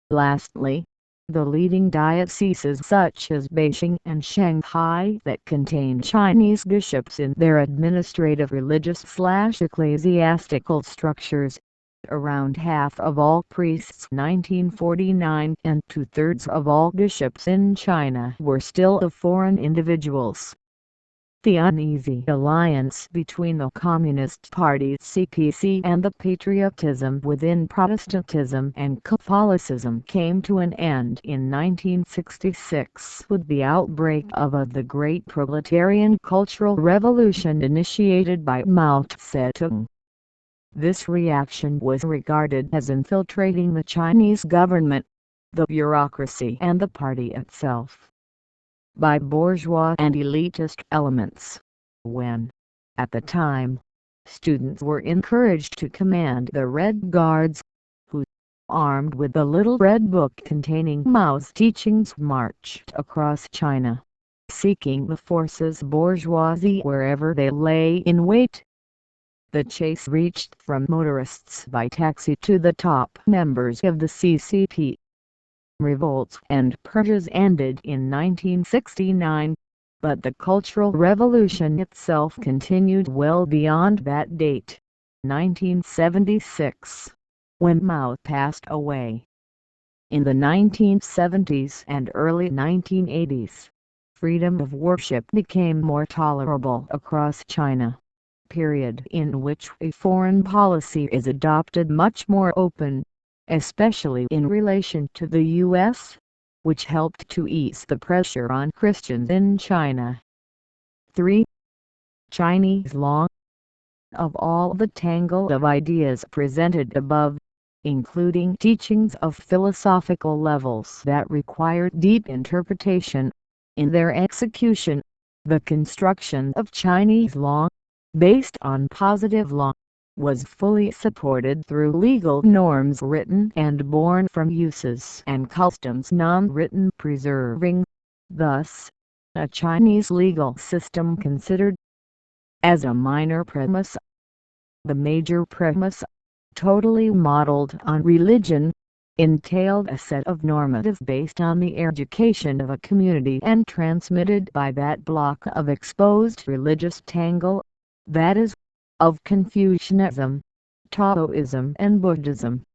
Lastly, The leading dioceses such as Beijing and Shanghai that contain Chinese bishops in their administrative religious/ecclesiastical structures. Around half of all priests 1949 and two-thirds of all bishops in China were still of foreign individuals. The uneasy alliance between the Communist Party (CPC) and the patriotism within Protestantism and Catholicism came to an end in 1966 with the outbreak of the Great Proletarian Cultural Revolution initiated by Mao Zedong. This reaction was regarded as infiltrating the Chinese government, the bureaucracy and the party itself by bourgeois and elitist elements. When, at the time, students were encouraged to command the Red Guards, who, armed with the little red book containing Mao's teachings, marched across China, seeking the forces bourgeoisie wherever they lay in wait. The chase reached from motorists by taxi to the top members of the CCP. Revolts and purges ended in 1969, but the Cultural Revolution itself continued well beyond that date, 1976, when Mao passed away. In the 1970s and early 1980s, freedom of worship became more tolerable across China, period in which a foreign policy is adopted much more open, especially in relation to the U.S., which helped to ease the pressure on Christians in China. 3. Chinese law. Of all the tangle of ideas presented above, including teachings of philosophical levels that required deep interpretation, in their execution, the construction of Chinese law, based on positive law, was fully supported through legal norms written and born from uses and customs non-written, preserving, thus, a Chinese legal system considered as a minor premise. The major premise, totally modeled on religion, entailed a set of normatives based on the education of a community and transmitted by that block of exposed religious tangle, that is, of Confucianism, Taoism and Buddhism.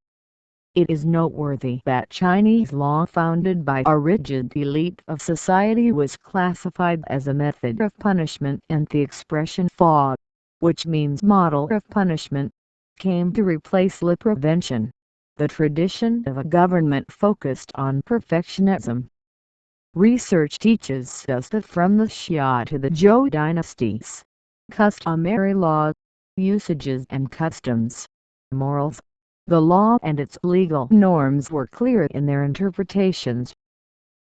It is noteworthy that Chinese law founded by a rigid elite of society was classified as a method of punishment, and the expression "fa," which means model of punishment, came to replace la prevention, the tradition of a government focused on perfectionism. Research teaches us that from the Xia to the Zhou dynasties, customary law, usages and customs, morals, the law and its legal norms were clear in their interpretations.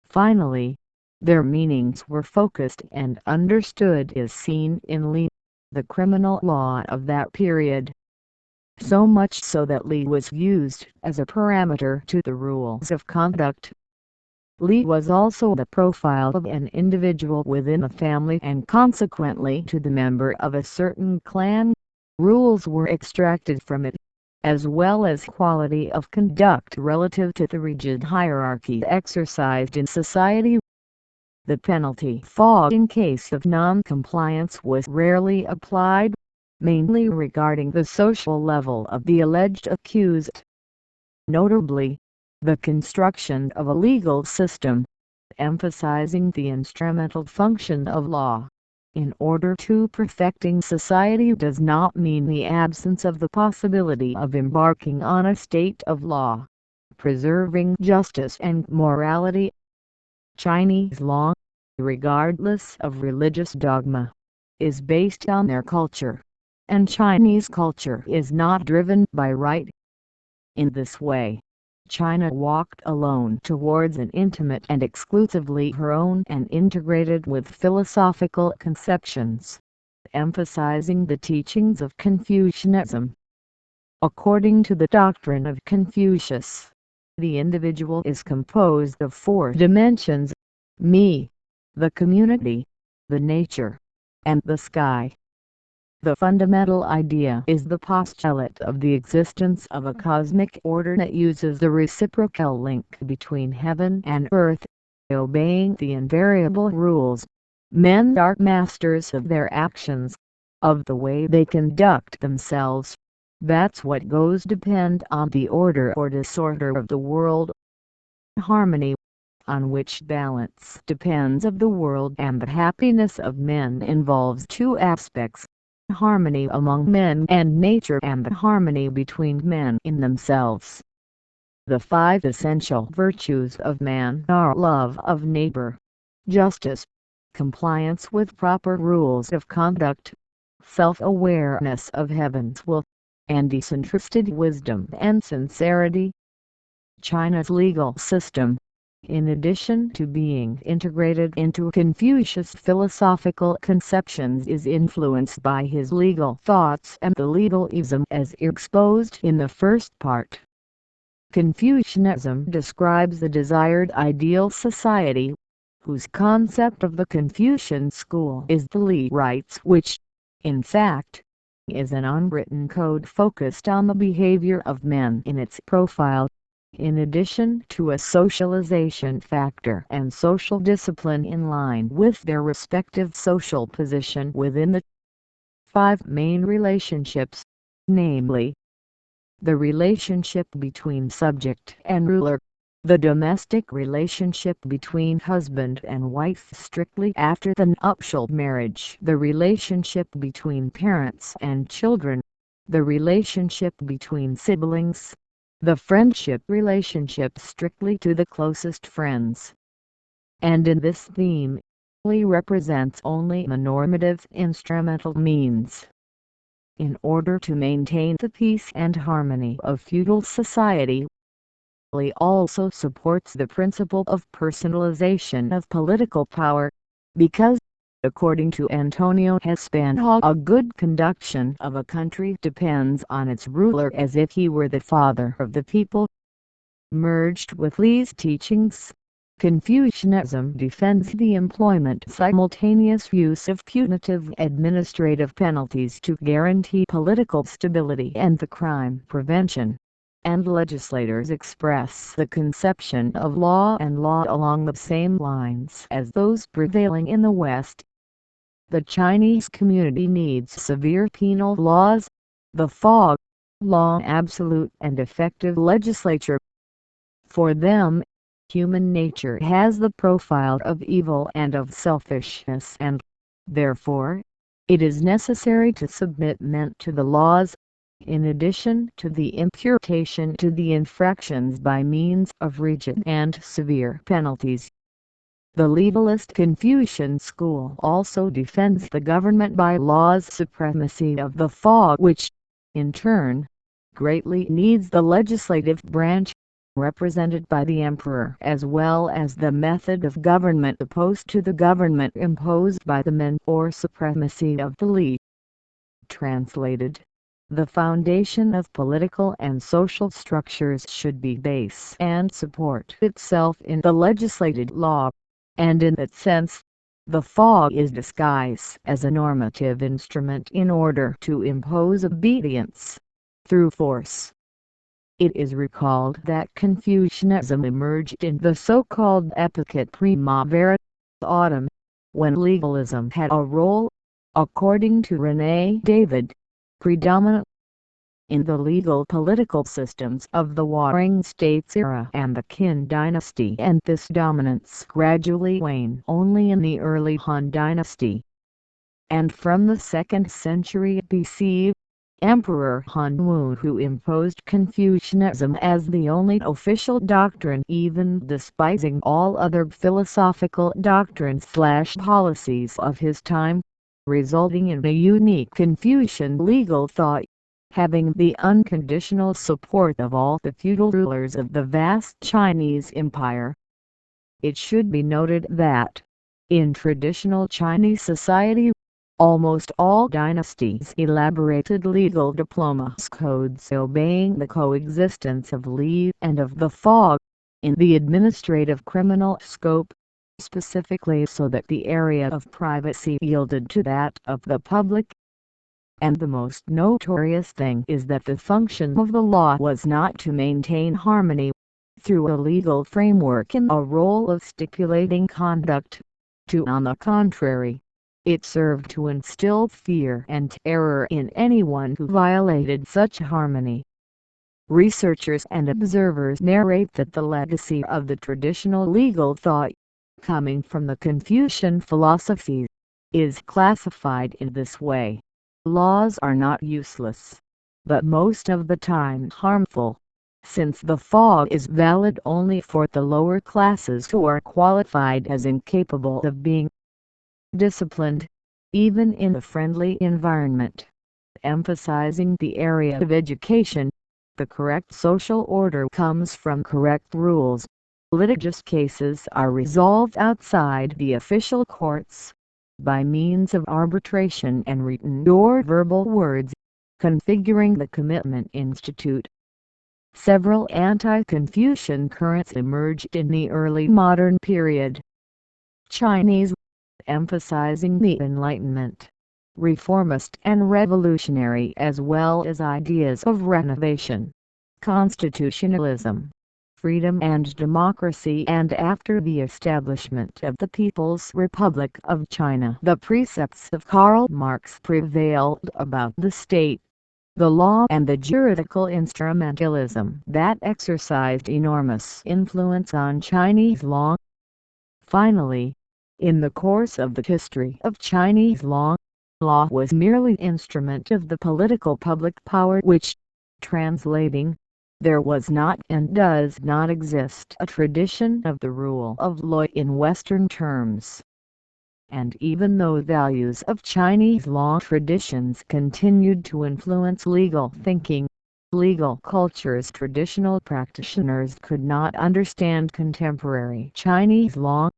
Finally, their meanings were focused and understood as seen in Li, the criminal law of that period. So much so that Li was used as a parameter to the rules of conduct. Li was also the profile of an individual within a family, and consequently to the member of a certain clan, rules were extracted from it, as well as quality of conduct relative to the rigid hierarchy exercised in society. The penalty "fa" in case of non-compliance was rarely applied, mainly regarding the social level of the alleged accused. Notably, the construction of a legal system, emphasizing the instrumental function of law, in order to perfecting society, does not mean the absence of the possibility of embarking on a state of law, preserving justice and morality. Chinese law, regardless of religious dogma, is based on their culture, and Chinese culture is not driven by right. In this way, China walked alone towards an intimate and exclusively her own and integrated with philosophical conceptions, emphasizing the teachings of Confucianism. According to the doctrine of Confucius, the individual is composed of four dimensions: me, the community, the nature, and the sky. The fundamental idea is the postulate of the existence of a cosmic order that uses the reciprocal link between heaven and earth, obeying the invariable rules. Men are masters of their actions, of the way they conduct themselves. That's what goes depend on the order or disorder of the world. Harmony, on which balance depends of the world and the happiness of men, involves two aspects: harmony among men and nature, and the harmony between men in themselves. The five essential virtues of man are love of neighbor, justice, compliance with proper rules of conduct, self-awareness of heaven's will, and disinterested wisdom and sincerity. China's legal system, in addition to being integrated into Confucius' philosophical conceptions, is influenced by his legal thoughts and the legalism as exposed in the first part. Confucianism describes the desired ideal society, whose concept of the Confucian school is the Li rights, which, in fact, is an unwritten code focused on the behavior of men in its profile, in addition to a socialization factor and social discipline in line with their respective social position within the five main relationships, namely, the relationship between subject and ruler, the domestic relationship between husband and wife strictly after the nuptial marriage, the relationship between parents and children, the relationship between siblings, the friendship relationship strictly to the closest friends. And in this theme, Li represents only the normative instrumental means. In order to maintain the peace and harmony of feudal society, Li also supports the principle of personalization of political power, because, according to Antonio Hespanha, a good conduction of a country depends on its ruler as if he were the father of the people. Merged with Li's teachings, Confucianism defends the employment simultaneous use of punitive administrative penalties to guarantee political stability and the crime prevention, and legislators express the conception of law and law along the same lines as those prevailing in the West. The Chinese community needs severe penal laws, the fog, long absolute and effective legislature. For them, human nature has the profile of evil and of selfishness, and, therefore, it is necessary to submit men to the laws, in addition to the imputation to the infractions by means of rigid and severe penalties. The legalist Confucian school also defends the government by law's supremacy of the fog, which, in turn, greatly needs the legislative branch, represented by the emperor, as well as the method of government opposed to the government imposed by the men, or supremacy of the Li. Translated, the foundation of political and social structures should be base and support itself in the legislated law, and in that sense, the fog is disguised as a normative instrument in order to impose obedience through force. It is recalled that Confucianism emerged in the so-called epocate primavera, autumn, when legalism had a role, according to René David, predominant in the legal political systems of the Warring States era and the Qin dynasty, and this dominance gradually waned only in the early Han dynasty. And from the 2nd century BC, Emperor Han, who imposed Confucianism as the only official doctrine, even despising all other philosophical doctrines/policies of his time, resulting in a unique Confucian legal thought, having the unconditional support of all the feudal rulers of the vast Chinese empire. It should be noted that, in traditional Chinese society, almost all dynasties elaborated legal diplomas codes obeying the coexistence of Li and of the fog, in the administrative criminal scope, specifically so that the area of privacy yielded to that of the public. and the most notorious thing is that the function of the law was not to maintain harmony through a legal framework in a role of stipulating conduct. On the contrary, it served to instill fear and terror in anyone who violated such harmony. Researchers and observers narrate that the legacy of the traditional legal thought, coming from the Confucian philosophy, is classified in this way. Laws are not useless, but most of the time harmful, since the law is valid only for the lower classes who are qualified as incapable of being disciplined, even in a friendly environment. Emphasizing the area of education, the correct social order comes from correct rules. Litigious cases are resolved outside the official courts, by means of arbitration and written or verbal words, configuring the commitment institute. Several anti-Confucian currents emerged in the early modern period. Chinese, emphasizing the Enlightenment, reformist and revolutionary as well as ideas of renovation. Constitutionalism, freedom and democracy, and after the establishment of the People's Republic of China, the precepts of Karl Marx prevailed about the state, the law, and the juridical instrumentalism that exercised enormous influence on Chinese law. Finally, in the course of the history of Chinese law, law was merely instrument of the political public power which, translating, there was not and does not exist a tradition of the rule of law in Western terms. And even though values of Chinese law traditions continued to influence legal thinking, legal culture's traditional practitioners could not understand contemporary Chinese law.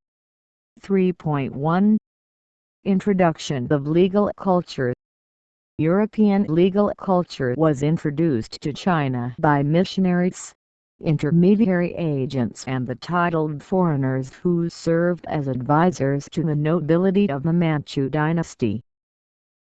3.1 Introduction of legal culture. European legal culture was introduced to China by missionaries, intermediary agents, and the titled foreigners who served as advisors to the nobility of the Manchu dynasty.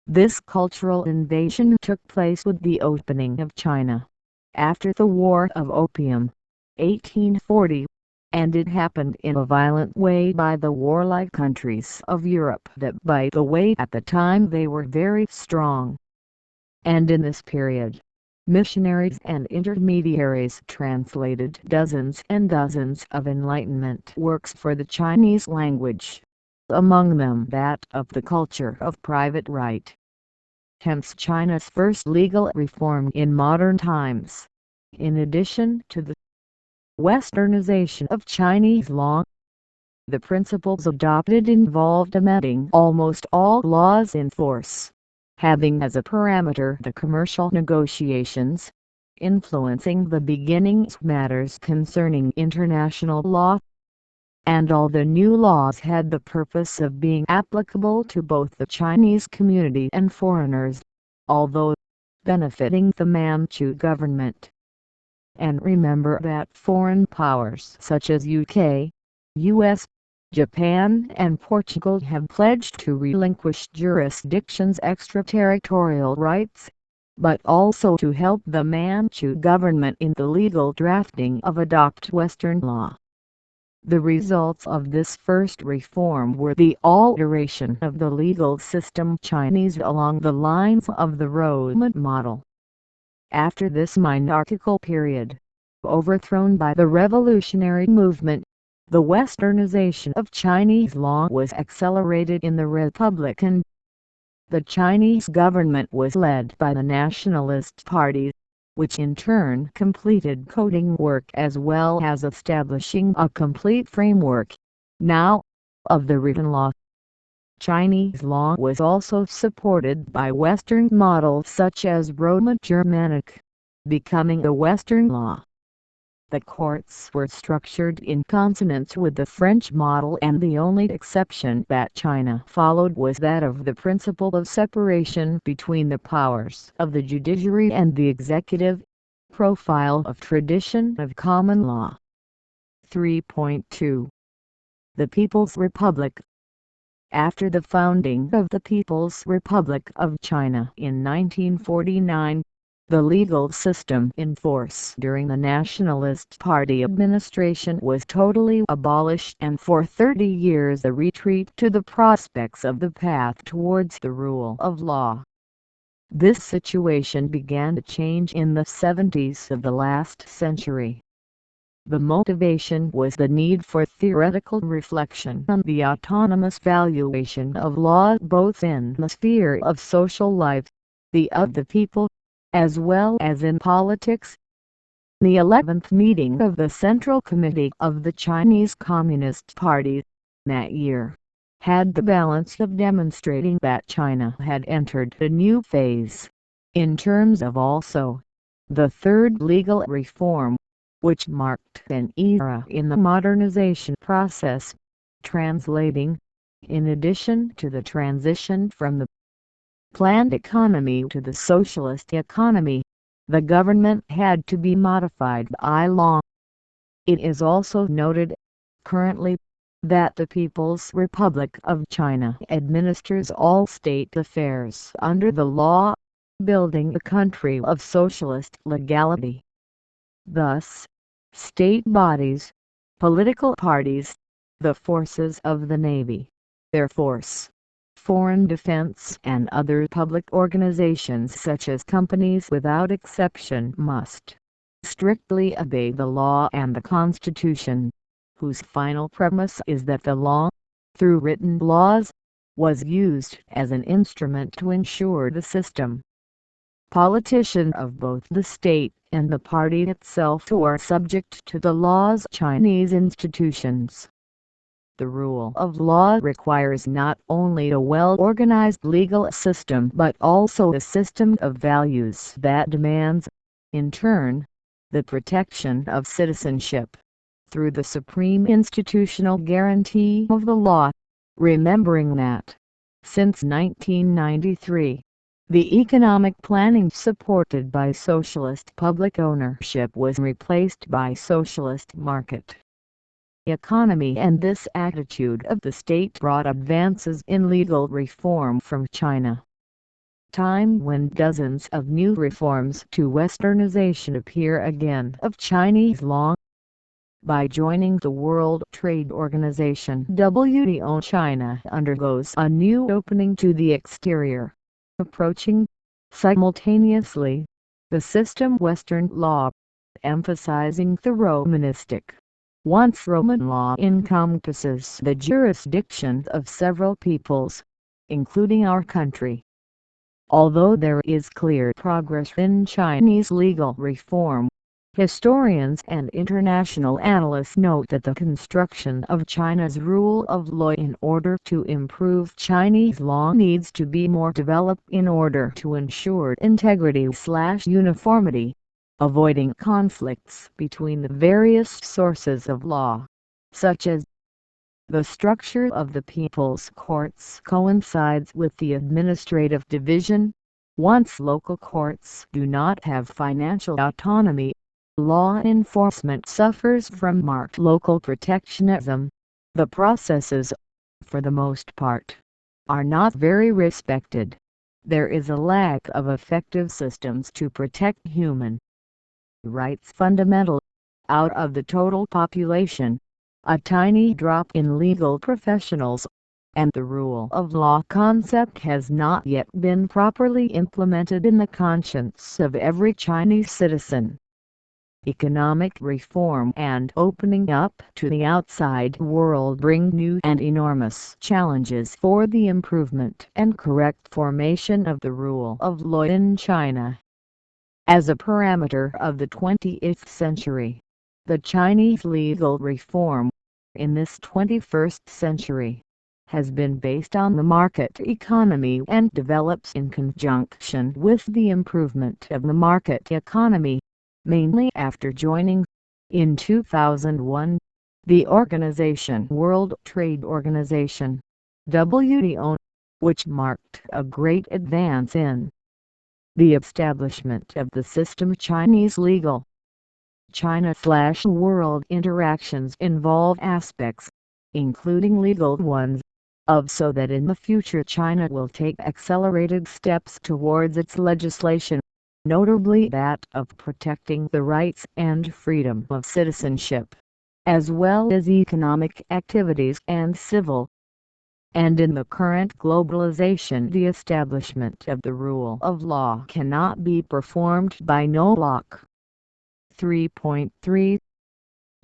This cultural invasion took place with the opening of China after the War of Opium, 1840, and it happened in a violent way by the warlike countries of Europe that, by the way, at the time they were very strong. And in this period, missionaries and intermediaries translated dozens and dozens of Enlightenment works for the Chinese language, among them that of the culture of private right. Hence China's first legal reform in modern times. In addition to the Westernization of Chinese law, the principles adopted involved amending almost all laws in force, having as a parameter the commercial negotiations, influencing the beginnings matters concerning international law. And all the new laws had the purpose of being applicable to both the Chinese community and foreigners, although benefiting the Manchu government. And remember that foreign powers such as UK, US, Japan and Portugal have pledged to relinquish jurisdiction's extraterritorial rights, but also to help the Manchu government in the legal drafting of adopt Western law. The results of this first reform were the alteration of the legal system Chinese along the lines of the Roman model. After this monarchical period, overthrown by the revolutionary movement, the Westernization of Chinese law was accelerated in the Republican. The Chinese government was led by the nationalist parties, which in turn completed coding work as well as establishing a complete framework, now, of the written law. Chinese law was also supported by Western models such as Roman-Germanic, becoming a Western law. The courts were structured in consonance with the French model, and the only exception that China followed was that of the principle of separation between the powers of the judiciary and the executive. Profile of tradition of common law. 3.2 The People's Republic. After the founding of the People's Republic of China in 1949, the legal system in force during the Nationalist Party administration was totally abolished, and for 30 years a retreat to the prospects of the path towards the rule of law. This situation began to change in the 70s of the last century. The motivation was the need for theoretical reflection on the autonomous valuation of law both in the sphere of social life, the of the people, as well as in politics. The 11th meeting of the Central Committee of the Chinese Communist Party that year had the balance of demonstrating that China had entered a new phase, in terms of also the third legal reform, which marked an era in the modernization process, translating, in addition to the transition from the planned economy to the socialist economy, the government had to be modified by law. It is also noted, currently, that the People's Republic of China administers all state affairs under the law, building a country of socialist legality. Thus, state bodies, political parties, the forces of the Navy, Air Force, foreign defense and other public organizations such as companies without exception must strictly obey the law and the Constitution, whose final premise is that the law, through written laws, was used as an instrument to ensure the system. Politicians of both the state and the party itself are subject to the law's Chinese institutions. The rule of law requires not only a well-organized legal system but also a system of values that demands, in turn, the protection of citizenship, through the supreme institutional guarantee of the law, remembering that, since 1993, the economic planning supported by socialist public ownership was replaced by socialist market economy, and this attitude of the state brought advances in legal reform from China. Time when dozens of new reforms to westernization appear again of Chinese law. By joining the World Trade Organization (WTO), China undergoes a new opening to the exterior, approaching, simultaneously, the system Western law, emphasizing the Romanistic. Once Roman law encompasses the jurisdiction of several peoples, including our country. Although there is clear progress in Chinese legal reform, historians and international analysts note that the construction of China's rule of law in order to improve Chinese law needs to be more developed in order to ensure integrity/uniformity, avoiding conflicts between the various sources of law, such as the structure of the people's courts coincides with the administrative division. Once local courts do not have financial autonomy, law enforcement suffers from marked local protectionism. The processes, for the most part, are not very respected. There is a lack of effective systems to protect human rights. Fundamental. Out of the total population, a tiny drop in legal professionals, and the rule of law concept has not yet been properly implemented in the conscience of every Chinese citizen. Economic reform and opening up to the outside world bring new and enormous challenges for the improvement and correct formation of the rule of law in China. As a parameter of the 20th century, the Chinese legal reform, in this 21st century, has been based on the market economy and develops in conjunction with the improvement of the market economy, mainly after joining, in 2001, the organization World Trade Organization, WTO, which marked a great advance in the establishment of the system. Chinese legal China/world interactions involve aspects, including legal ones, so that in the future China will take accelerated steps towards its legislation, notably that of protecting the rights and freedom of citizenship, as well as economic activities and civil. And in the current globalization, the establishment of the rule of law cannot be performed by no lock. 3.3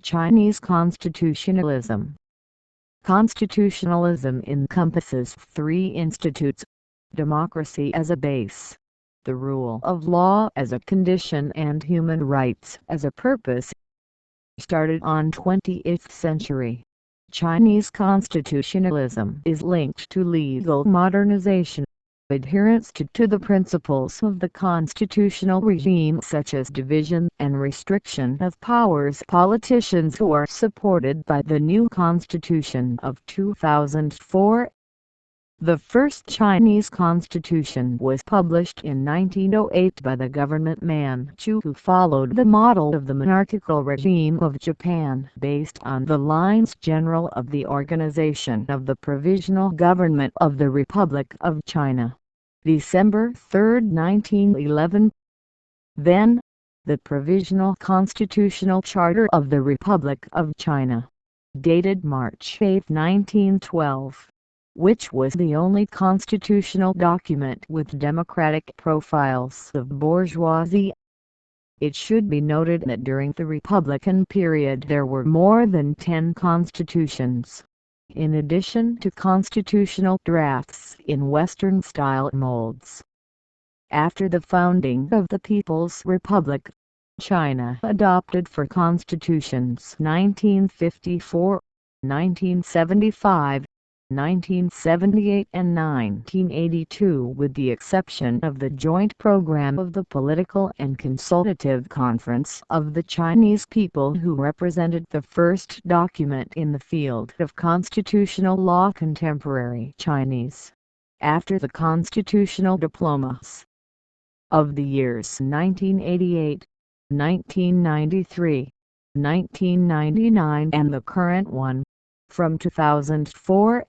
Chinese Constitutionalism. Constitutionalism encompasses three institutes: democracy as a base, the rule of law as a condition, and human rights as a purpose. Started on 20th century, Chinese constitutionalism is linked to legal modernization, adherence to the principles of the constitutional regime, such as division and restriction of powers. Politicians who are supported by the new constitution of 2004. The first Chinese constitution was published in 1908 by the government Manchu, who followed the model of the monarchical regime of Japan, based on the lines general of the organization of the Provisional Government of the Republic of China. December 3, 1911. Then, the Provisional Constitutional Charter of the Republic of China, dated March 8, 1912. Which was the only constitutional document with democratic profiles of bourgeoisie. It should be noted that during the Republican period there were more than 10 constitutions, in addition to constitutional drafts in Western-style molds. After the founding of the People's Republic, China adopted four constitutions: 1954, 1975, 1978 and 1982, with the exception of the joint program of the Political and Consultative Conference of the Chinese people, who represented the first document in the field of constitutional law contemporary Chinese, after the constitutional diplomas of the years 1988, 1993, 1999 and the current one, from 2004.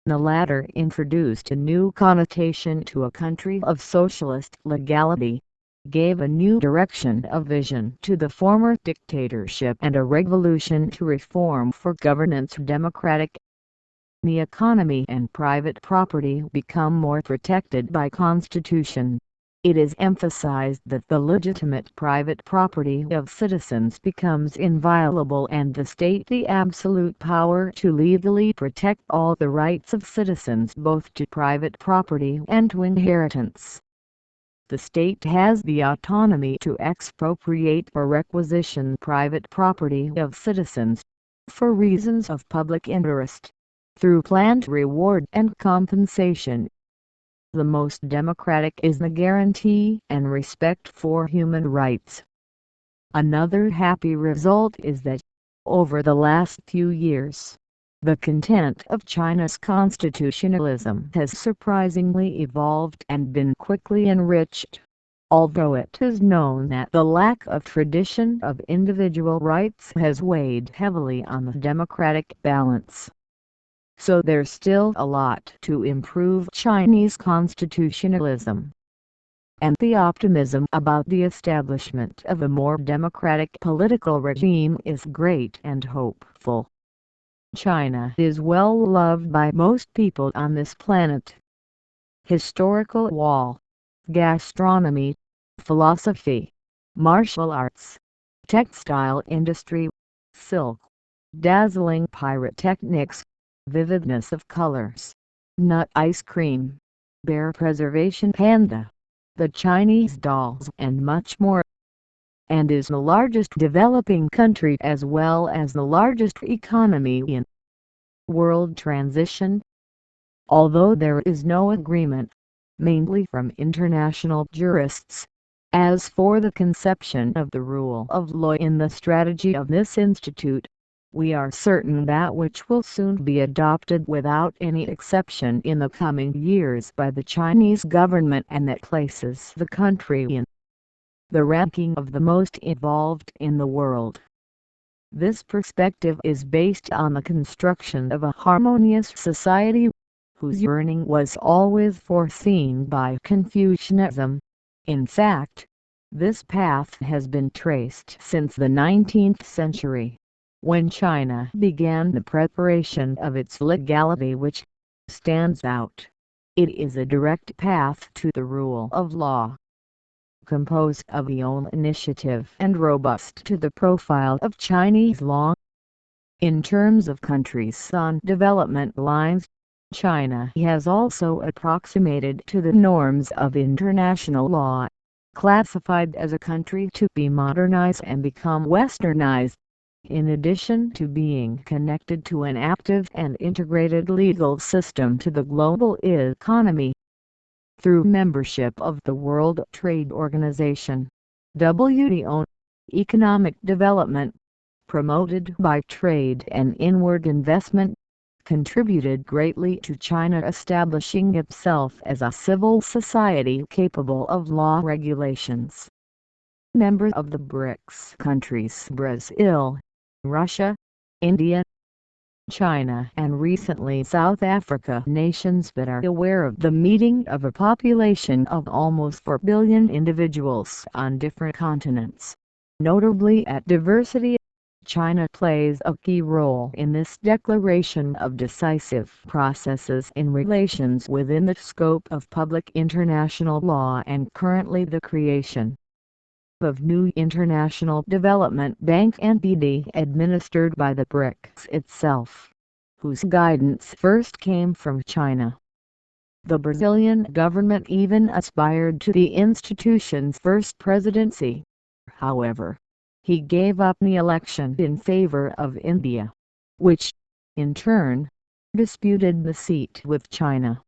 The latter introduced a new connotation to a country of socialist legality, gave a new direction of vision to the former dictatorship, and a revolution to reform for governance democratic. The economy and private property become more protected by constitution. It is emphasized that the legitimate private property of citizens becomes inviolable, and the state the absolute power to legally protect all the rights of citizens, both to private property and to inheritance. The state has the autonomy to expropriate or requisition private property of citizens, for reasons of public interest, through planned reward and compensation. The most democratic is the guarantee and respect for human rights. Another happy result is that, over the last few years, the content of China's constitutionalism has surprisingly evolved and been quickly enriched, although it is known that the lack of tradition of individual rights has weighed heavily on the democratic balance. So there's still a lot to improve Chinese constitutionalism. And the optimism about the establishment of a more democratic political regime is great and hopeful. China is well loved by most people on this planet. Historical wall, gastronomy, philosophy, martial arts, textile industry, silk, dazzling pyrotechnics, vividness of colors, nut ice cream, bear preservation, panda, the Chinese dolls and much more, and is the largest developing country as well as the largest economy in world transition. Although there is no agreement, mainly from international jurists, as for the conception of the rule of law in the strategy of this institute, we are certain that which will soon be adopted without any exception in the coming years by the Chinese government, and that places the country in the ranking of the most evolved in the world. This perspective is based on the construction of a harmonious society, whose yearning was always foreseen by Confucianism. In fact, this path has been traced since the 19th century, when China began the preparation of its legality, which stands out. It is a direct path to the rule of law, composed of the own initiative and robust to the profile of Chinese law. In terms of countries on development lines, China has also approximated to the norms of international law, classified as a country to be modernized and become westernized, in addition to being connected to an active and integrated legal system to the global economy. Through membership of the World Trade Organization, WTO, economic development, promoted by trade and inward investment, contributed greatly to China establishing itself as a civil society capable of law regulations. Members of the BRICS countries Brazil, Russia, India, China and recently South Africa, nations that are aware of the meeting of a population of almost 4 billion individuals on different continents, notably at diversity. China plays a key role in this declaration of decisive processes in relations within the scope of public international law and currently the creation of new International Development Bank entity administered by the BRICS itself, whose guidance first came from China. The Brazilian government even aspired to the institution's first presidency. However, he gave up the election in favor of India, which, in turn, disputed the seat with China.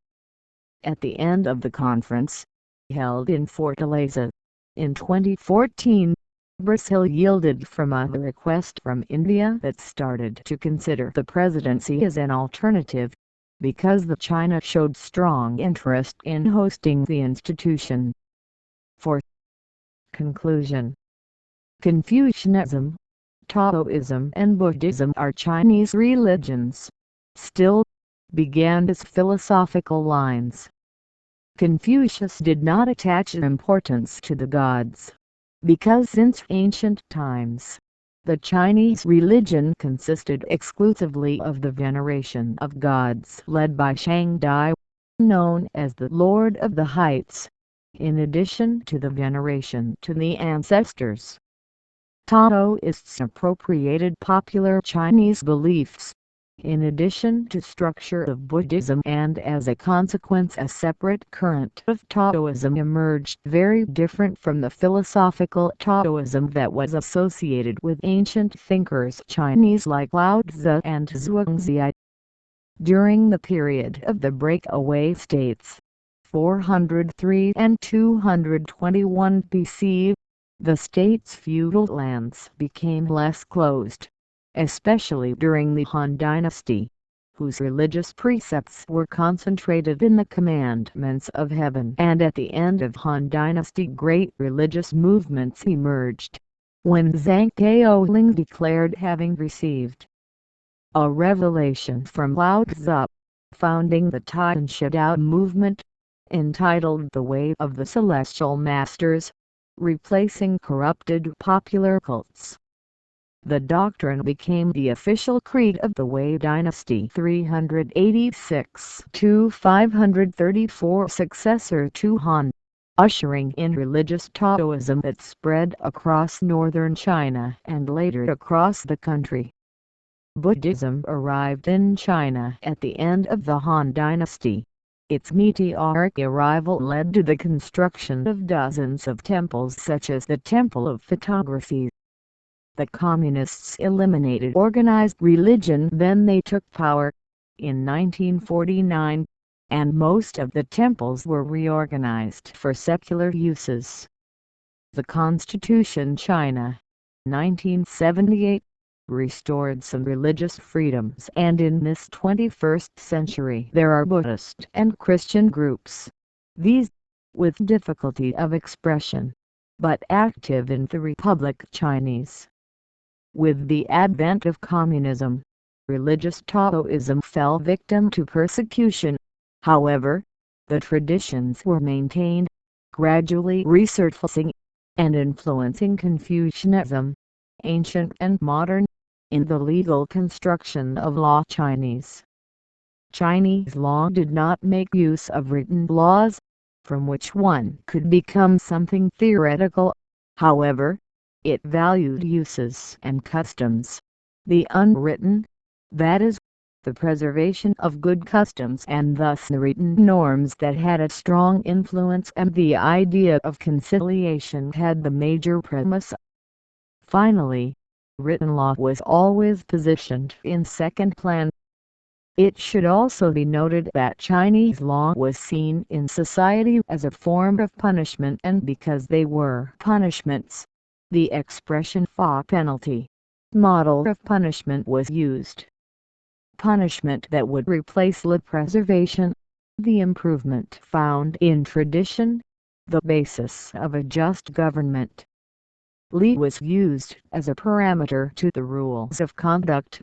At the end of the conference, held in Fortaleza, in 2014, Brazil yielded from a request from India that started to consider the presidency as an alternative, because the China showed strong interest in hosting the institution. For conclusion, Confucianism, Taoism and Buddhism are Chinese religions, still began as philosophical lines. Confucius did not attach importance to the gods, because since ancient times, the Chinese religion consisted exclusively of the veneration of gods led by Shangdi, known as the Lord of the Heights, in addition to the veneration to the ancestors. Taoists appropriated popular Chinese beliefs, in addition to structure of Buddhism, and as a consequence a separate current of Taoism emerged very different from the philosophical Taoism that was associated with ancient thinkers Chinese like Lao Tzu and Zhuangzi. During the period of the breakaway states, 403 and 221 BC, the state's feudal lands became less closed, especially during the Han Dynasty, whose religious precepts were concentrated in the commandments of heaven. And at the end of Han Dynasty great religious movements emerged, when Zhang Caoling declared having received a revelation from Lao Tzu, founding the Tian Shidao movement, entitled The Way of the Celestial Masters, replacing corrupted popular cults. The doctrine became the official creed of the Wei dynasty 386–534 successor to Han, ushering in religious Taoism that spread across northern China and later across the country. Buddhism arrived in China at the end of the Han dynasty. Its meteoric arrival led to the construction of dozens of temples such as the Temple of Photography. The Communists eliminated organized religion then they took power, in 1949, and most of the temples were reorganized for secular uses. The Constitution China, 1978, restored some religious freedoms, and in this 21st century there are Buddhist and Christian groups, these, with difficulty of expression, but active in the Republic Chinese. With the advent of communism, religious Taoism fell victim to persecution. However, the traditions were maintained, gradually resurfacing and influencing Confucianism, ancient and modern, in the legal construction of law. Chinese law did not make use of written laws, from which one could become something theoretical. However, it valued uses and customs, the unwritten, that is, the preservation of good customs and thus the written norms that had a strong influence, and the idea of conciliation had the major premise. Finally, written law was always positioned in second plan. It should also be noted that Chinese law was seen in society as a form of punishment, and because they were punishments, the expression "fa penalty" model of punishment was used. Punishment that would replace la preservation, the improvement found in tradition, the basis of a just government. Li was used as a parameter to the rules of conduct.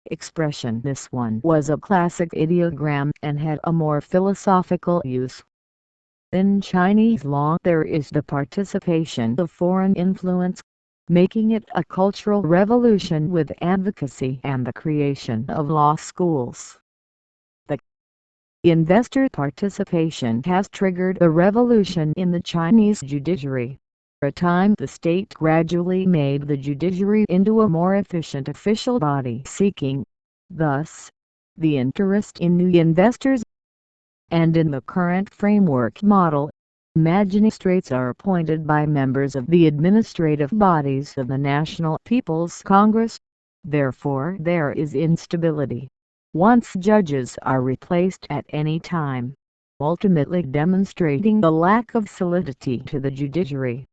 Expression This one was a classic ideogram and had a more philosophical use. In Chinese law there is the participation of foreign influence, making it a cultural revolution with advocacy and the creation of law schools. The investor participation has triggered a revolution in the Chinese judiciary. For a time the state gradually made the judiciary into a more efficient official body seeking, thus, the interest in new investors. And in the current framework model, magistrates are appointed by members of the administrative bodies of the National People's Congress. Therefore there is instability once judges are replaced at any time, ultimately demonstrating the lack of solidity to the judiciary.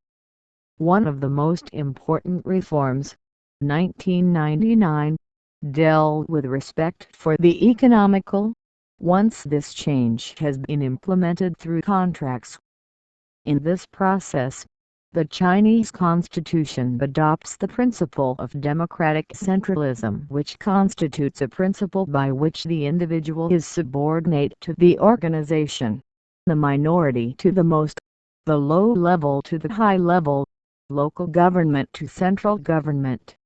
One of the most important reforms, 1999, dealt with respect for the economical. Once this change has been implemented through contracts. In this process, the Chinese constitution adopts the principle of democratic centralism, which constitutes a principle by which the individual is subordinate to the organization, the minority to the most, the low level to the high level, local government to central government.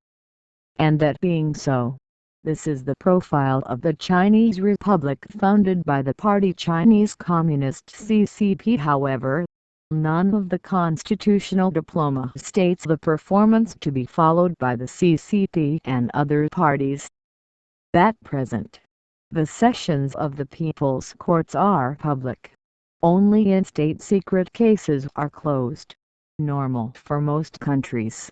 And that being so, this is the profile of the Chinese Republic founded by the party Chinese Communist CCP. However, none of the constitutional diploma states the performance to be followed by the CCP and other parties. At present, the sessions of the People's Courts are public. Only in state secret cases are closed, normal for most countries.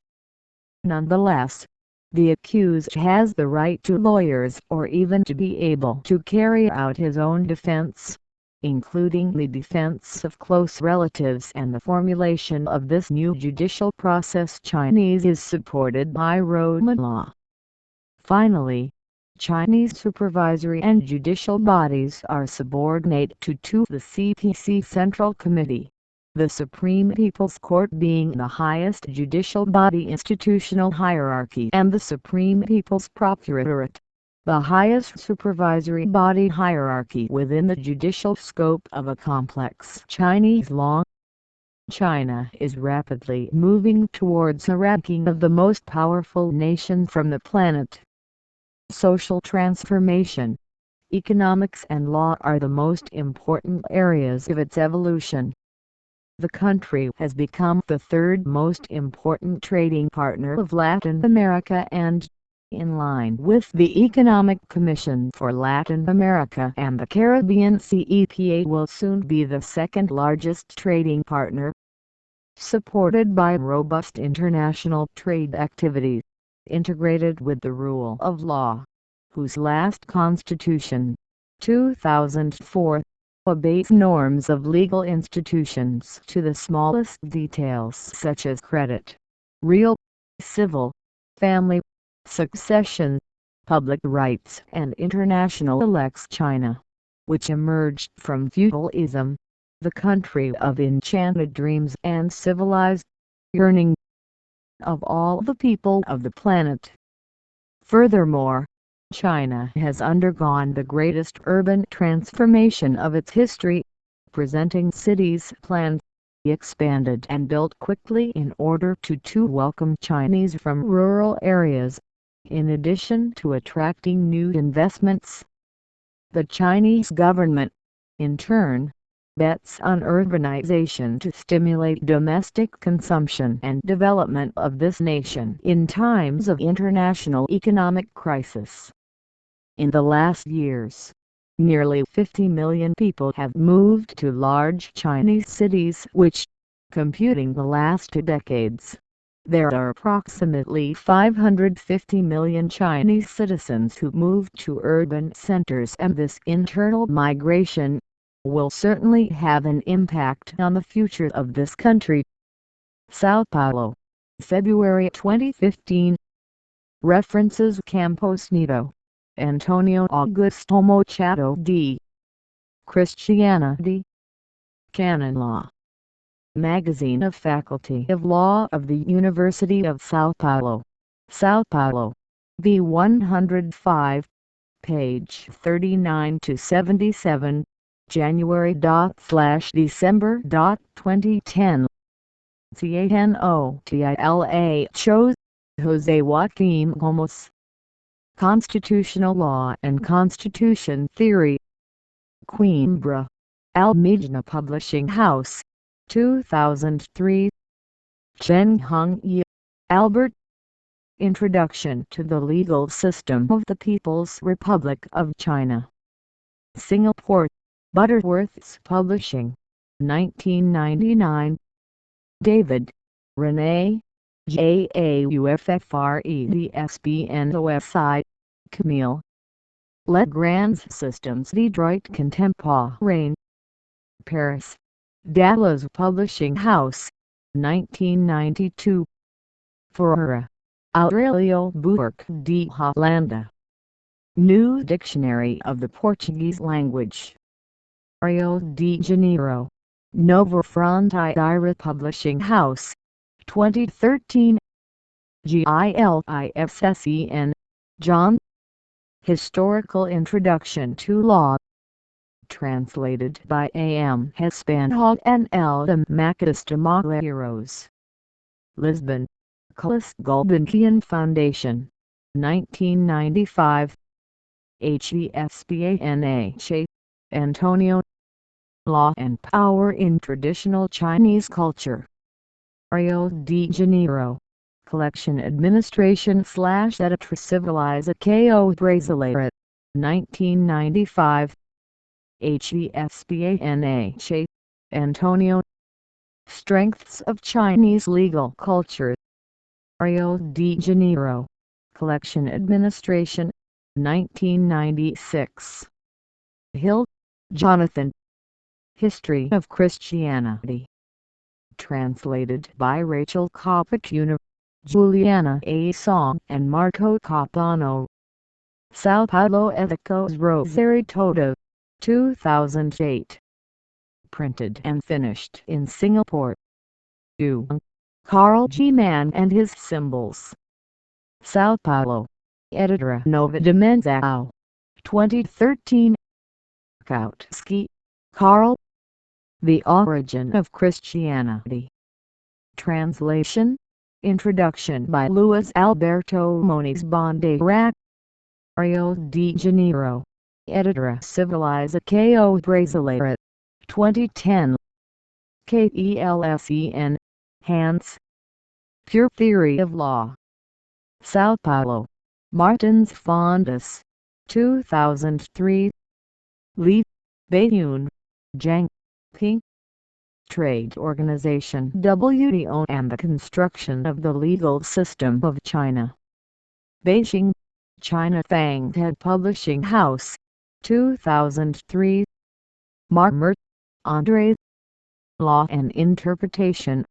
Nonetheless, the accused has the right to lawyers or even to be able to carry out his own defense, including the defense of close relatives, and the formulation of this new judicial process Chinese is supported by Roman law. Finally, Chinese supervisory and judicial bodies are subordinate to the CPC Central Committee, the Supreme People's Court being the highest judicial body institutional hierarchy, and the Supreme People's Procuratorate, the highest supervisory body hierarchy within the judicial scope of a complex Chinese law. China is rapidly moving towards a ranking of the most powerful nation from the planet. Social transformation, economics and law are the most important areas of its evolution. The country has become the third most important trading partner of Latin America and, in line with the Economic Commission for Latin America and the Caribbean, CEPA will soon be the second largest trading partner. Supported by robust international trade activities, integrated with the rule of law, whose last constitution, 2004, obeys norms of legal institutions to the smallest details such as credit, real, civil, family, succession, public rights and international elects. China, which emerged from feudalism, the country of enchanted dreams and civilized yearning, of all the people of the planet. Furthermore, China has undergone the greatest urban transformation of its history, presenting cities planned, expanded and built quickly in order to welcome Chinese from rural areas, in addition to attracting new investments. The Chinese government, in turn, bets on urbanization to stimulate domestic consumption and development of this nation in times of international economic crisis. In the last years, nearly 50 million people have moved to large Chinese cities which, computing the last 2 decades, there are approximately 550 million Chinese citizens who moved to urban centers, and this internal migration will certainly have an impact on the future of this country. Sao Paulo, February 2015. References: Campos Neto, Antonio Augusto Machado D. Christianity, Canon Law. Magazine of Faculty of Law of the University of Sao Paulo, Sao Paulo, B. 105, page 39-77, January/December 2010. CANOTILA chose Jose Joaquim Gomes. Constitutional Law and Constitution Theory. Coimbra, Almagna Publishing House, 2003. Chen Hongyi, Albert. Introduction to the Legal System of the People's Republic of China. Singapore, Butterworth's Publishing, 1999. David, René, JAUFFREDSBNOSI, Camille. Legrand's Systems de droit contemporain. Paris, Dallas Publishing House, 1992. Ferreira, Aurelio Buarque de Holanda. New Dictionary of the Portuguese Language. Rio de Janeiro, Nova Fronteira Publishing House, 2013. GILISSEN, John. Historical Introduction to Law. Translated by A.M. Hespanhal and L. de Macas de Malheiros. Lisbon, Carlos Gulbenkian Foundation, 1995. HESPANHA, Antonio. Law and Power in Traditional Chinese Culture. Rio de Janeiro, Collection Administration/Editora Civilização Brasileira, 1995. HESPANHA, Antonio. Strengths of Chinese Legal Culture. Rio de Janeiro, Collection Administration, 1996. Hill, Jonathan. History of Christianity. Translated by Rachel Copacuna, Juliana A. Song and Marco Capano. Sao Paulo Ethicos Rosary Toto, 2008. Printed and finished in Singapore. Carl G. Mann and His Symbols. Sao Paulo, Editora Nova Dimensão, 2013. Kautsky, Carl. The Origin of Christianity. Translation, Introduction by Luis Alberto Moniz Bandeira. Rio de Janeiro, Editora Civilização Brasileira, 2010. KELSEN, Hans. Pure Theory of Law. Sao Paulo, Martins Fondas, 2003. Li, Baiyun, Zhang, Ping. Trade Organization WTO and the Construction of the Legal System of China. Beijing, China Fanghead Publishing House, 2003. Marmor, André. Law and Interpretation,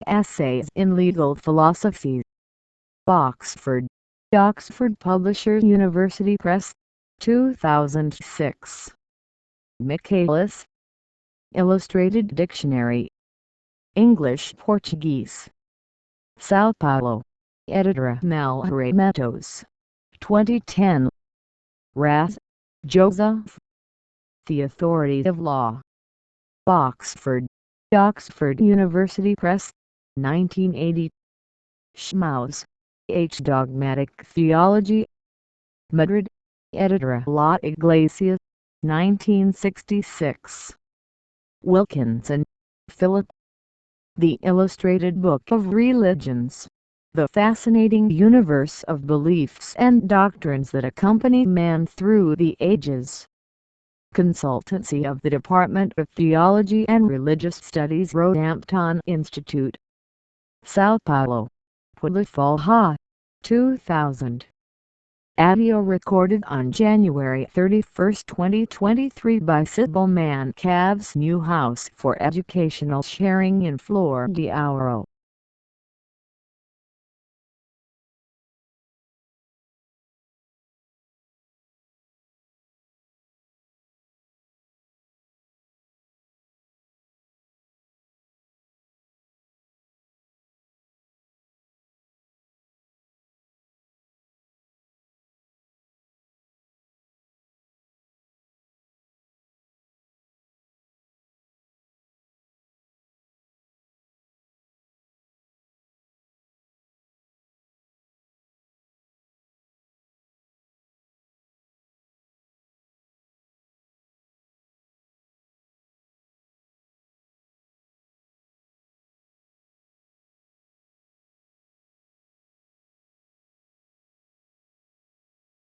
Essays in Legal Philosophy. Oxford, Oxford Publishers University Press, 2006. Michaelis, Illustrated Dictionary, English-Portuguese. Sao Paulo. Editor Mel Matos. 2010. Raz, Joseph. The Authority of Law. Oxford. Oxford University Press. 1980. Schmaus. H. Dogmatic Theology. Madrid. Editor La Iglesia. 1966. Wilkinson, Philip. The Illustrated Book of Religions. The fascinating universe of beliefs and doctrines that accompany man through the ages. Consultancy of the Department of Theology and Religious Studies, Roehampton Institute. Sao Paulo. Pulifolha. 2000. Audio recorded on January 31, 2023 by Sybil Mancav's new house for educational sharing in Flor de Ouro.